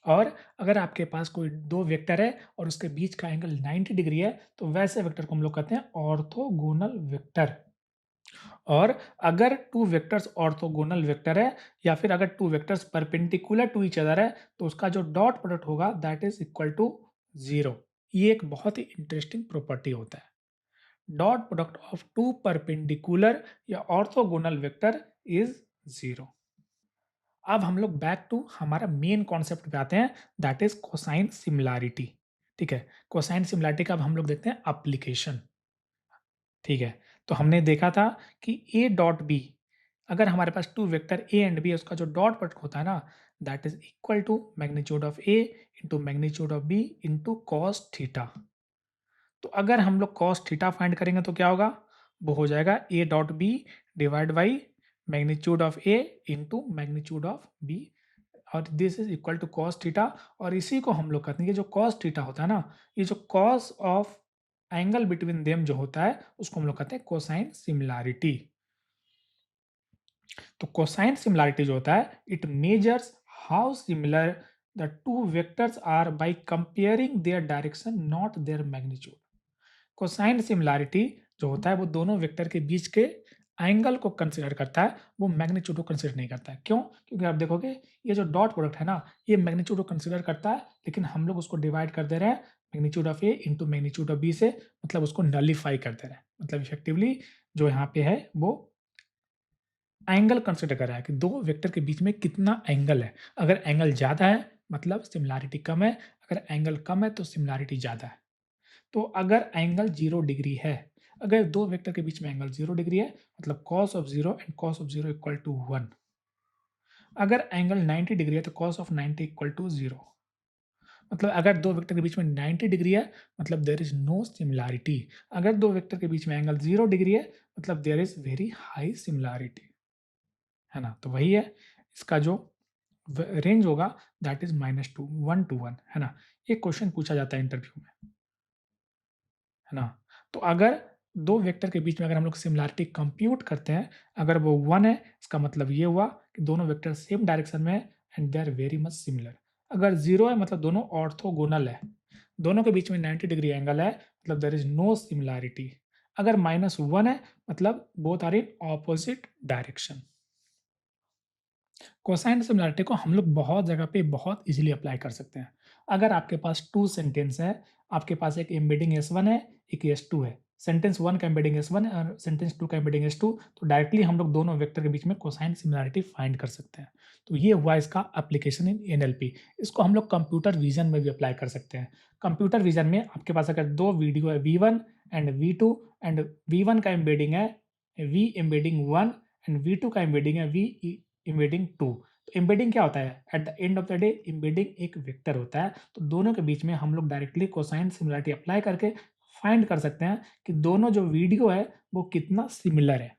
और अगर आपके पास कोई 2 वेक्टर है और उसके बीच का एंगल 90 डिग्री है, तो वैसे वेक्टर को हम लोग कहते हैं ऑर्थोगोनल वेक्टर। और अगर 2 वेक्टर्स ऑर्थोगोनल वेक्टर है या फिर अगर 2 vectors perpendicular to each other है, तो उसका जो डॉट प्रोडक्ट होगा दैट इज इक्वल टू 0। ये एक बहुत ही इंटरेस्टिंग प्रॉपर्टी होता है। डॉट प्रोडक्ट ऑफ 2 परपेंडिकुलर या ऑर्थोगोनल वेक्टर इज 0। अब हम लोग बैक टू हमारा मेन कॉन्सेप्ट पे आते हैं दैट इज कोसाइन सिमिलैरिटी, ठीक है। कोसाइन सिमिलैरिटी का अब हम लोग देखते हैं एप्लीकेशन, ठीक है। तो हमने देखा था कि a डॉट b, अगर हमारे पास 2 वेक्टर a एंड b है, उसका जो डॉट प्रोडक्ट होता है ना that is equal to magnitude of a into magnitude of b into cos theta. तो अगर हम लोग कॉस थीटा फाइंड करेंगे तो क्या होगा? वो हो जाएगा a dot b divide by magnitude of a into magnitude of b, और this is equal to cos theta. और इसी को हम लोग कहते हैं, ये जो कॉस थीटा होता है ना, ये जो cos of angle between them जो होता है, उसको हम लोग कहते हैं कोसाइन सिमिलैरिटी। तो कोसाइन सिमिलैरिटी जो होता है, it measures how similar the two vectors are by comparing their direction not their magnitude. Cosine similarity जो होता है वो दोनों वेक्टर के बीच के एंगल को कंसीडर करता है, वो मैग्नीट्यूड को कंसीडर नहीं करता है। क्यों? क्योंकि आप देखोगे ये जो डॉट प्रोडक्ट है ना, ये मैग्नीट्यूड को कंसीडर करता है, लेकिन हम लोग उसको डिवाइड कर दे रहे हैं magnitude of a into magnitude of b से, मतलब उसको नलीफाई कर दे रहे हैं। मतलब इफेक्टिवली जो यहाँ पे है वो एंगल कंसीडर कर रहा है कि दो वेक्टर के बीच में कितना एंगल है। अगर एंगल ज़्यादा है मतलब सिमिलैरिटी कम है, अगर एंगल कम है तो सिमिलैरिटी ज़्यादा है। तो अगर एंगल 0 डिग्री है, अगर दो वेक्टर के बीच में एंगल 0 डिग्री है, मतलब cos of 0 and cos of 0 equal to 1। अगर एंगल 90 डिग्री है तो cos ऑफ 90 इक्वल टू 0। मतलब अगर दो वेक्टर के बीच में 90 डिग्री है, मतलब देयर इज नो सिमिलैरिटी। अगर दो वेक्टर के बीच में एंगल 0 डिग्री है, मतलब there is very high similarity, है ना? तो वही है इसका जो रेंज होगा दैट इज -2 1 to 1, है ना? ये क्वेश्चन पूछा जाता है इंटरव्यू में, है ना? तो अगर 2 वेक्टर के बीच में अगर हम लोग सिमिलैरिटी कंप्यूट करते हैं, अगर वो 1 है, इसका मतलब ये हुआ कि दोनों वेक्टर सेम डायरेक्शन में है and they are very much similar. अगर 0 है मतलब दोनों ऑर्थोगोनल है, दोनों के बीच में 90 डिग्री एंगल है, मतलब देयर इज़ नो सिमिलैरिटी। अगर -1 है, मतलब both are in opposite direction. Cosine similarity को हम लोग बहुत जगह पे बहुत ईज़िली अप्लाई कर सकते हैं। अगर आपके पास 2 सेंटेंस है, आपके पास एक एम्बेडिंग S1 है, एक S2 है। सेंटेंस 1 का एम्बेडिंग S1 है और सेंटेंस 2 का एम्बेडिंग S2, तो डायरेक्टली हम लोग दोनों वेक्टर के बीच में कोसाइन सिमिलैरिटी फाइंड कर सकते हैं। तो ये हुआ इसका एप्लीकेशन इन एनएलपी। इसको हम लोग कंप्यूटर विज़न में भी अप्लाई कर सकते हैं। कंप्यूटर विज़न में आपके पास अगर 2 वीडियो है V1 and V2 and V1 का एम्बेडिंग है V एम्बेडिंग 1 एंड V2 का एम्बेडिंग है V एम्बेडिंग 2। तो एम्बेडिंग क्या होता है? At the end of the day embedding एक वेक्टर होता है, तो दोनों के बीच में हम लोग डायरेक्टली कोसाइन सिमिलैरिटी अप्लाई करके फाइंड कर सकते हैं कि दोनों जो वीडियो है वो कितना सिमिलर है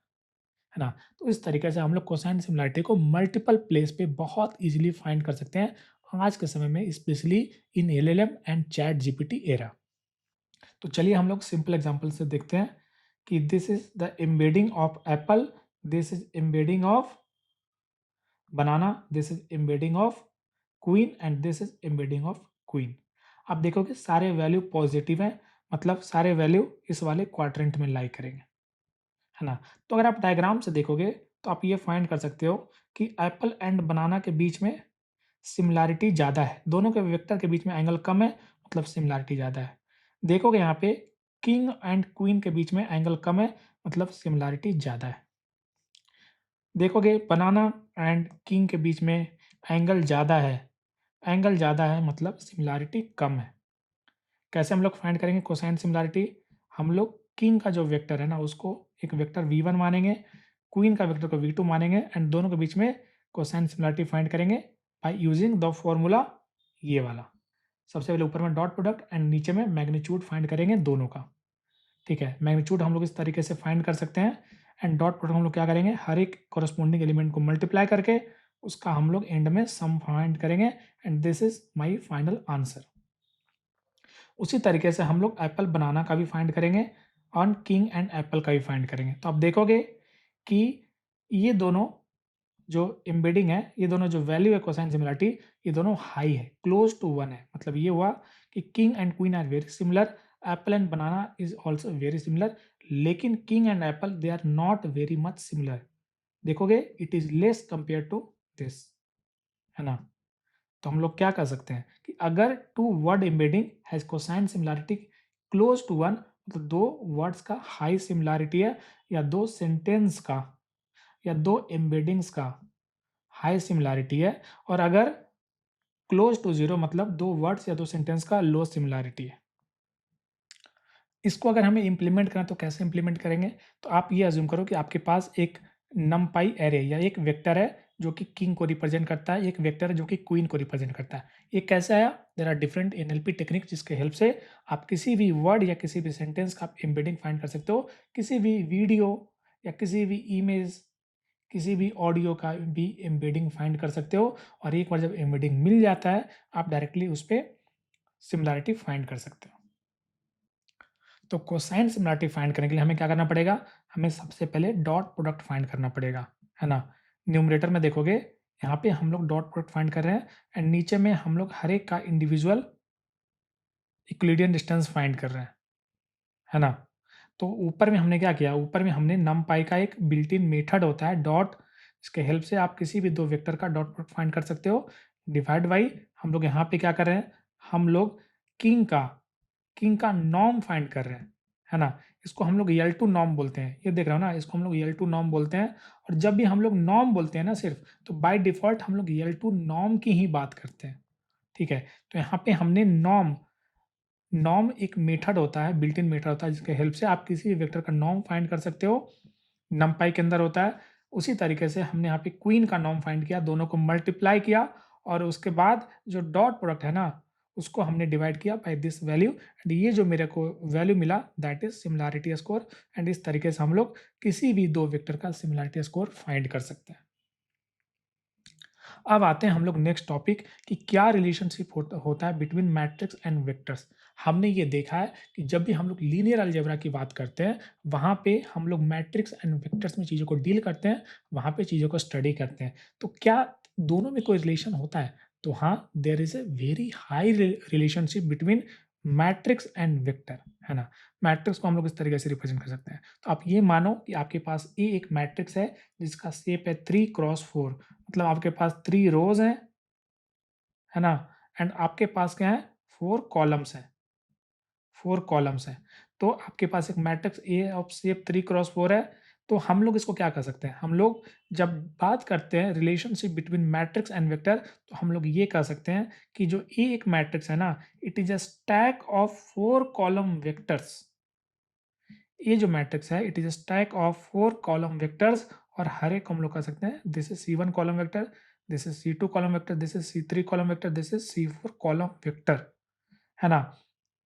ना? तो इस तरीके से हम लोग कोसाइन सिमिलैरिटी को मल्टीपल प्लेस पे बहुत ईज़िली फाइंड कर सकते हैं, आज के समय में specially in LLM and chat GPT era. तो चलिए हम लोग सिंपल एग्जांपल से देखते हैं कि this is the embedding of Apple, this is embedding of banana, this is embedding of queen and this is embedding of queen. आप देखोगे सारे वैल्यू पॉजिटिव हैं, मतलब सारे वैल्यू इस वाले क्वाड्रेंट में लाई करेंगे, है ना? तो अगर आप डायग्राम से देखोगे तो आप ये फाइंड कर सकते हो कि एप्पल एंड बनाना के बीच में सिमिलैरिटी ज़्यादा है, दोनों के वेक्टर के बीच में एंगल कम है, मतलब सिमिलैरिटी ज़्यादा है। देखोगे यहाँ पे किंग एंड क्वीन के बीच में एंगल कम है, मतलब सिमिलैरिटी ज़्यादा है। देखोगे बनाना एंड किंग के बीच में एंगल ज़्यादा है, एंगल ज़्यादा है मतलब सिमिलैरिटी कम है। कैसे हम लोग फाइंड करेंगे कोसाइन सिमिलैरिटी? हम लोग किंग का जो वेक्टर है ना उसको एक वेक्टर V1 मानेंगे, क्वीन का वेक्टर को V2 मानेंगे एंड दोनों के बीच में कोसाइन सिमिलैरिटी फाइंड करेंगे बाय यूजिंग द फॉर्मूला ये वाला। सबसे पहले ऊपर में डॉट प्रोडक्ट एंड नीचे में मैग्नीट्यूड फाइंड करेंगे दोनों का। ठीक है, मैग्नीट्यूड हम लोग इस तरीके से फाइंड कर सकते हैं एंड डॉट प्रोडक्ट हम लोग क्या करेंगे, हर एक कॉरेस्पॉन्डिंग एलिमेंट को मल्टीप्लाई करके उसका हम लोग एंड में सम फाइंड करेंगे and this is my final answer. उसी तरीके से हम लोग एप्पल बनाना का भी फाइंड करेंगे और किंग एंड एप्पल का भी फाइंड करेंगे। तो आप देखोगे कि ये दोनों जो एम्बेडिंग है, ये दोनों जो वैल्यू है कोसाइन सिमिलरिटी, ये दोनों हाई है, क्लोज टू 1 है। मतलब ये हुआ कि king and queen are very similar, apple and banana is also very similar, लेकिन king and apple they are not very much similar. देखोगे it is less compare to this, है ना? तो हम लोग क्या कर सकते हैं कि अगर two word embedding has cosine similarity close to 1, तो दो वर्ड्स का हाई सिमिलरिटी है, या दो सेंटेंस का या दो एम्बेडिंग्स का हाई सिमिलरिटी है, और अगर क्लोज टू 0 मतलब दो वर्ड्स या दो सेंटेंस का लो सिमिलरिटी है। इसको अगर हमें इम्प्लीमेंट करना तो कैसे इम्प्लीमेंट करेंगे? तो आप ये अज़्यूम करो कि आपके पास एक नमपाई एरे या एक वेक्टर है जो कि किंग को रिप्रेजेंट करता है, एक वेक्टर है जो कि क्वीन को रिप्रेजेंट करता है। ये कैसे आया? There are different NLP technique जिसके हेल्प से आप किसी भी वर्ड या किसी भी सेंटेंस का आप एम्बेडिंग फाइंड कर सकते हो, किसी भी वीडियो या किसी भी इमेज, किसी भी ऑडियो का भी एम्बेडिंग फाइंड कर सकते हो, और एक बार जब एम्बेडिंग मिल जाता है, आप डायरेक्टली उस पे सिमिलैरिटी फाइंड कर सकते हो। तो कोसाइन सिमिलरिटी फाइंड करने के लिए हमें क्या करना पड़ेगा? हमें सबसे पहले डॉट प्रोडक्ट फाइंड करना पड़ेगा, है ना? न्यूमरेटर में देखोगे, यहाँ पे हम लोग डॉट प्रोडक्ट फाइंड कर रहे हैं एंड नीचे में हम लोग हर एक का इंडिविजुअल यूक्लिडियन डिस्टेंस फाइंड कर रहे हैं, है ना? तो ऊपर में हमने क्या किया? ऊपर में हमने नमपाई का एक बिल्ट इन मेथड होता है डॉट, इसके हेल्प से आप किसी भी दो वेक्टर का डॉट प्रोडक्ट फाइंड कर सकते हो। डिवाइड बाई हम लोग यहाँ पे क्या कर रहे हैं? हम लोग किंग का किंग का नॉर्म फाइंड कर रहे हैं, है ना? इसको हम लोग L2 नॉर्म बोलते हैं। ये देख रहे हो ना? इसको हम लोग L2 नॉर्म बोलते हैं, और जब भी हम लोग नॉर्म बोलते हैं ना सिर्फ, तो बाय डिफ़ॉल्ट हम लोग L2 नॉर्म की ही बात करते हैं, ठीक है? तो यहाँ पे हमने नॉर्म नॉर्म एक मेथड होता है, बिल्ट इन मेथड होता है जिसके हेल्प से आप किसी भी वेक्टर का नॉर्म फाइंड कर सकते हो, नमपाई के अंदर होता है। उसी तरीके से हमने यहाँ पे क्वीन का नॉर्म फाइंड किया, दोनों को मल्टीप्लाई किया और उसके बाद जो डॉट प्रोडक्ट है ना, उसको हमने डिवाइड किया बाय दिस वैल्यू एंड ये जो मेरे को वैल्यू मिला that is similarity score, and इस तरीके से हम लोग किसी भी दो वेक्टर का सिमिलैरिटी स्कोर फाइंड कर सकते हैं। अब आते हैं हम लोग नेक्स्ट टॉपिक कि क्या रिलेशनशिप होता है बिटवीन मैट्रिक्स एंड वेक्टर्स। हमने ये देखा है कि जब भी हम लोग लीनियर अलजेब्रा की बात करते हैं, वहाँ पे हम लोग मैट्रिक्स एंड वेक्टर्स में चीज़ों को डील करते हैं, वहाँ पे चीज़ों को स्टडी करते हैं। तो क्या दोनों में कोई रिलेशन होता है? तो हाँ, there is a very high relationship between matrix and vector, है ना? मैट्रिक्स को हम लोग इस तरीके से रिप्रेज़ेंट कर सकते हैं। तो आप ये मानो कि आपके पास ए एक मैट्रिक्स है जिसका शेप है 3 क्रॉस 4, मतलब आपके पास 3 रोज़ हैं, है ना? एंड आपके पास क्या है? 4 कॉलम्स हैं। 4 कॉलम्स हैं। तो आपके पास एक matrix A of shape 3 cross 4 है, तो हम लोग इसको क्या कर सकते हैं? हम लोग जब बात करते हैं relationship between matrix and vector, तो हम लोग ये कह सकते हैं कि जो ए एक मैट्रिक्स है ना, it is a stack of 4 column vectors. ये जो मैट्रिक्स है, it is a stack of 4 column vectors, और हर एक को हम लोग कह सकते हैं this is C1 column vector, this is C2 column vector, this is C3 column vector, this is C4 column vector, है ना?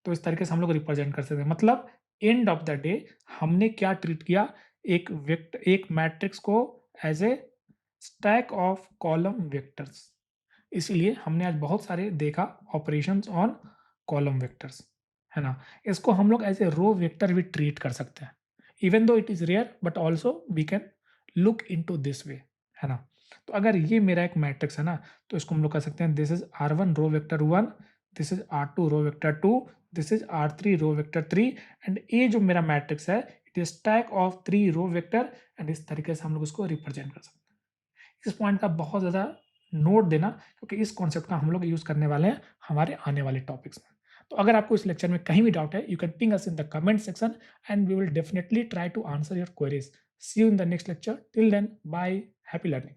तो इस तरीके से हम लोग रिप्रेजेंट कर सकते हैं। मतलब एंड ऑफ द डे हमने क्या ट्रीट किया, एक मैट्रिक्स को as a stack of column vectors. इसीलिए हमने आज बहुत सारे देखा ऑपरेशंस ऑन कॉलम वेक्टर्स, है ना? इसको हम लोग एज़ ए रो वेक्टर भी ट्रीट कर सकते हैं। Even though it is rare but also we can look into this way, है ना? तो अगर ये मेरा एक मैट्रिक्स है ना, तो इसको हम लोग कह सकते हैं this is R1 row vector 1, this is R2 row vector 2, this is R3 row vector 3, and ये जो मेरा मैट्रिक्स है, it is stack of 3 row vector, and इस तरीके से हम लोग इसको रिप्रेजेंट कर सकते हैं। इस पॉइंट का बहुत ज़्यादा नोट देना, क्योंकि इस कॉन्सेप्ट का हम लोग यूज़ करने वाले हैं हमारे आने वाले टॉपिक्स में। तो अगर आपको इस लेक्चर में कहीं भी डाउट है, you can ping us in the comment section and we will definitely try to answer your queries. See you in the next lecture. Till then, bye, happy learning.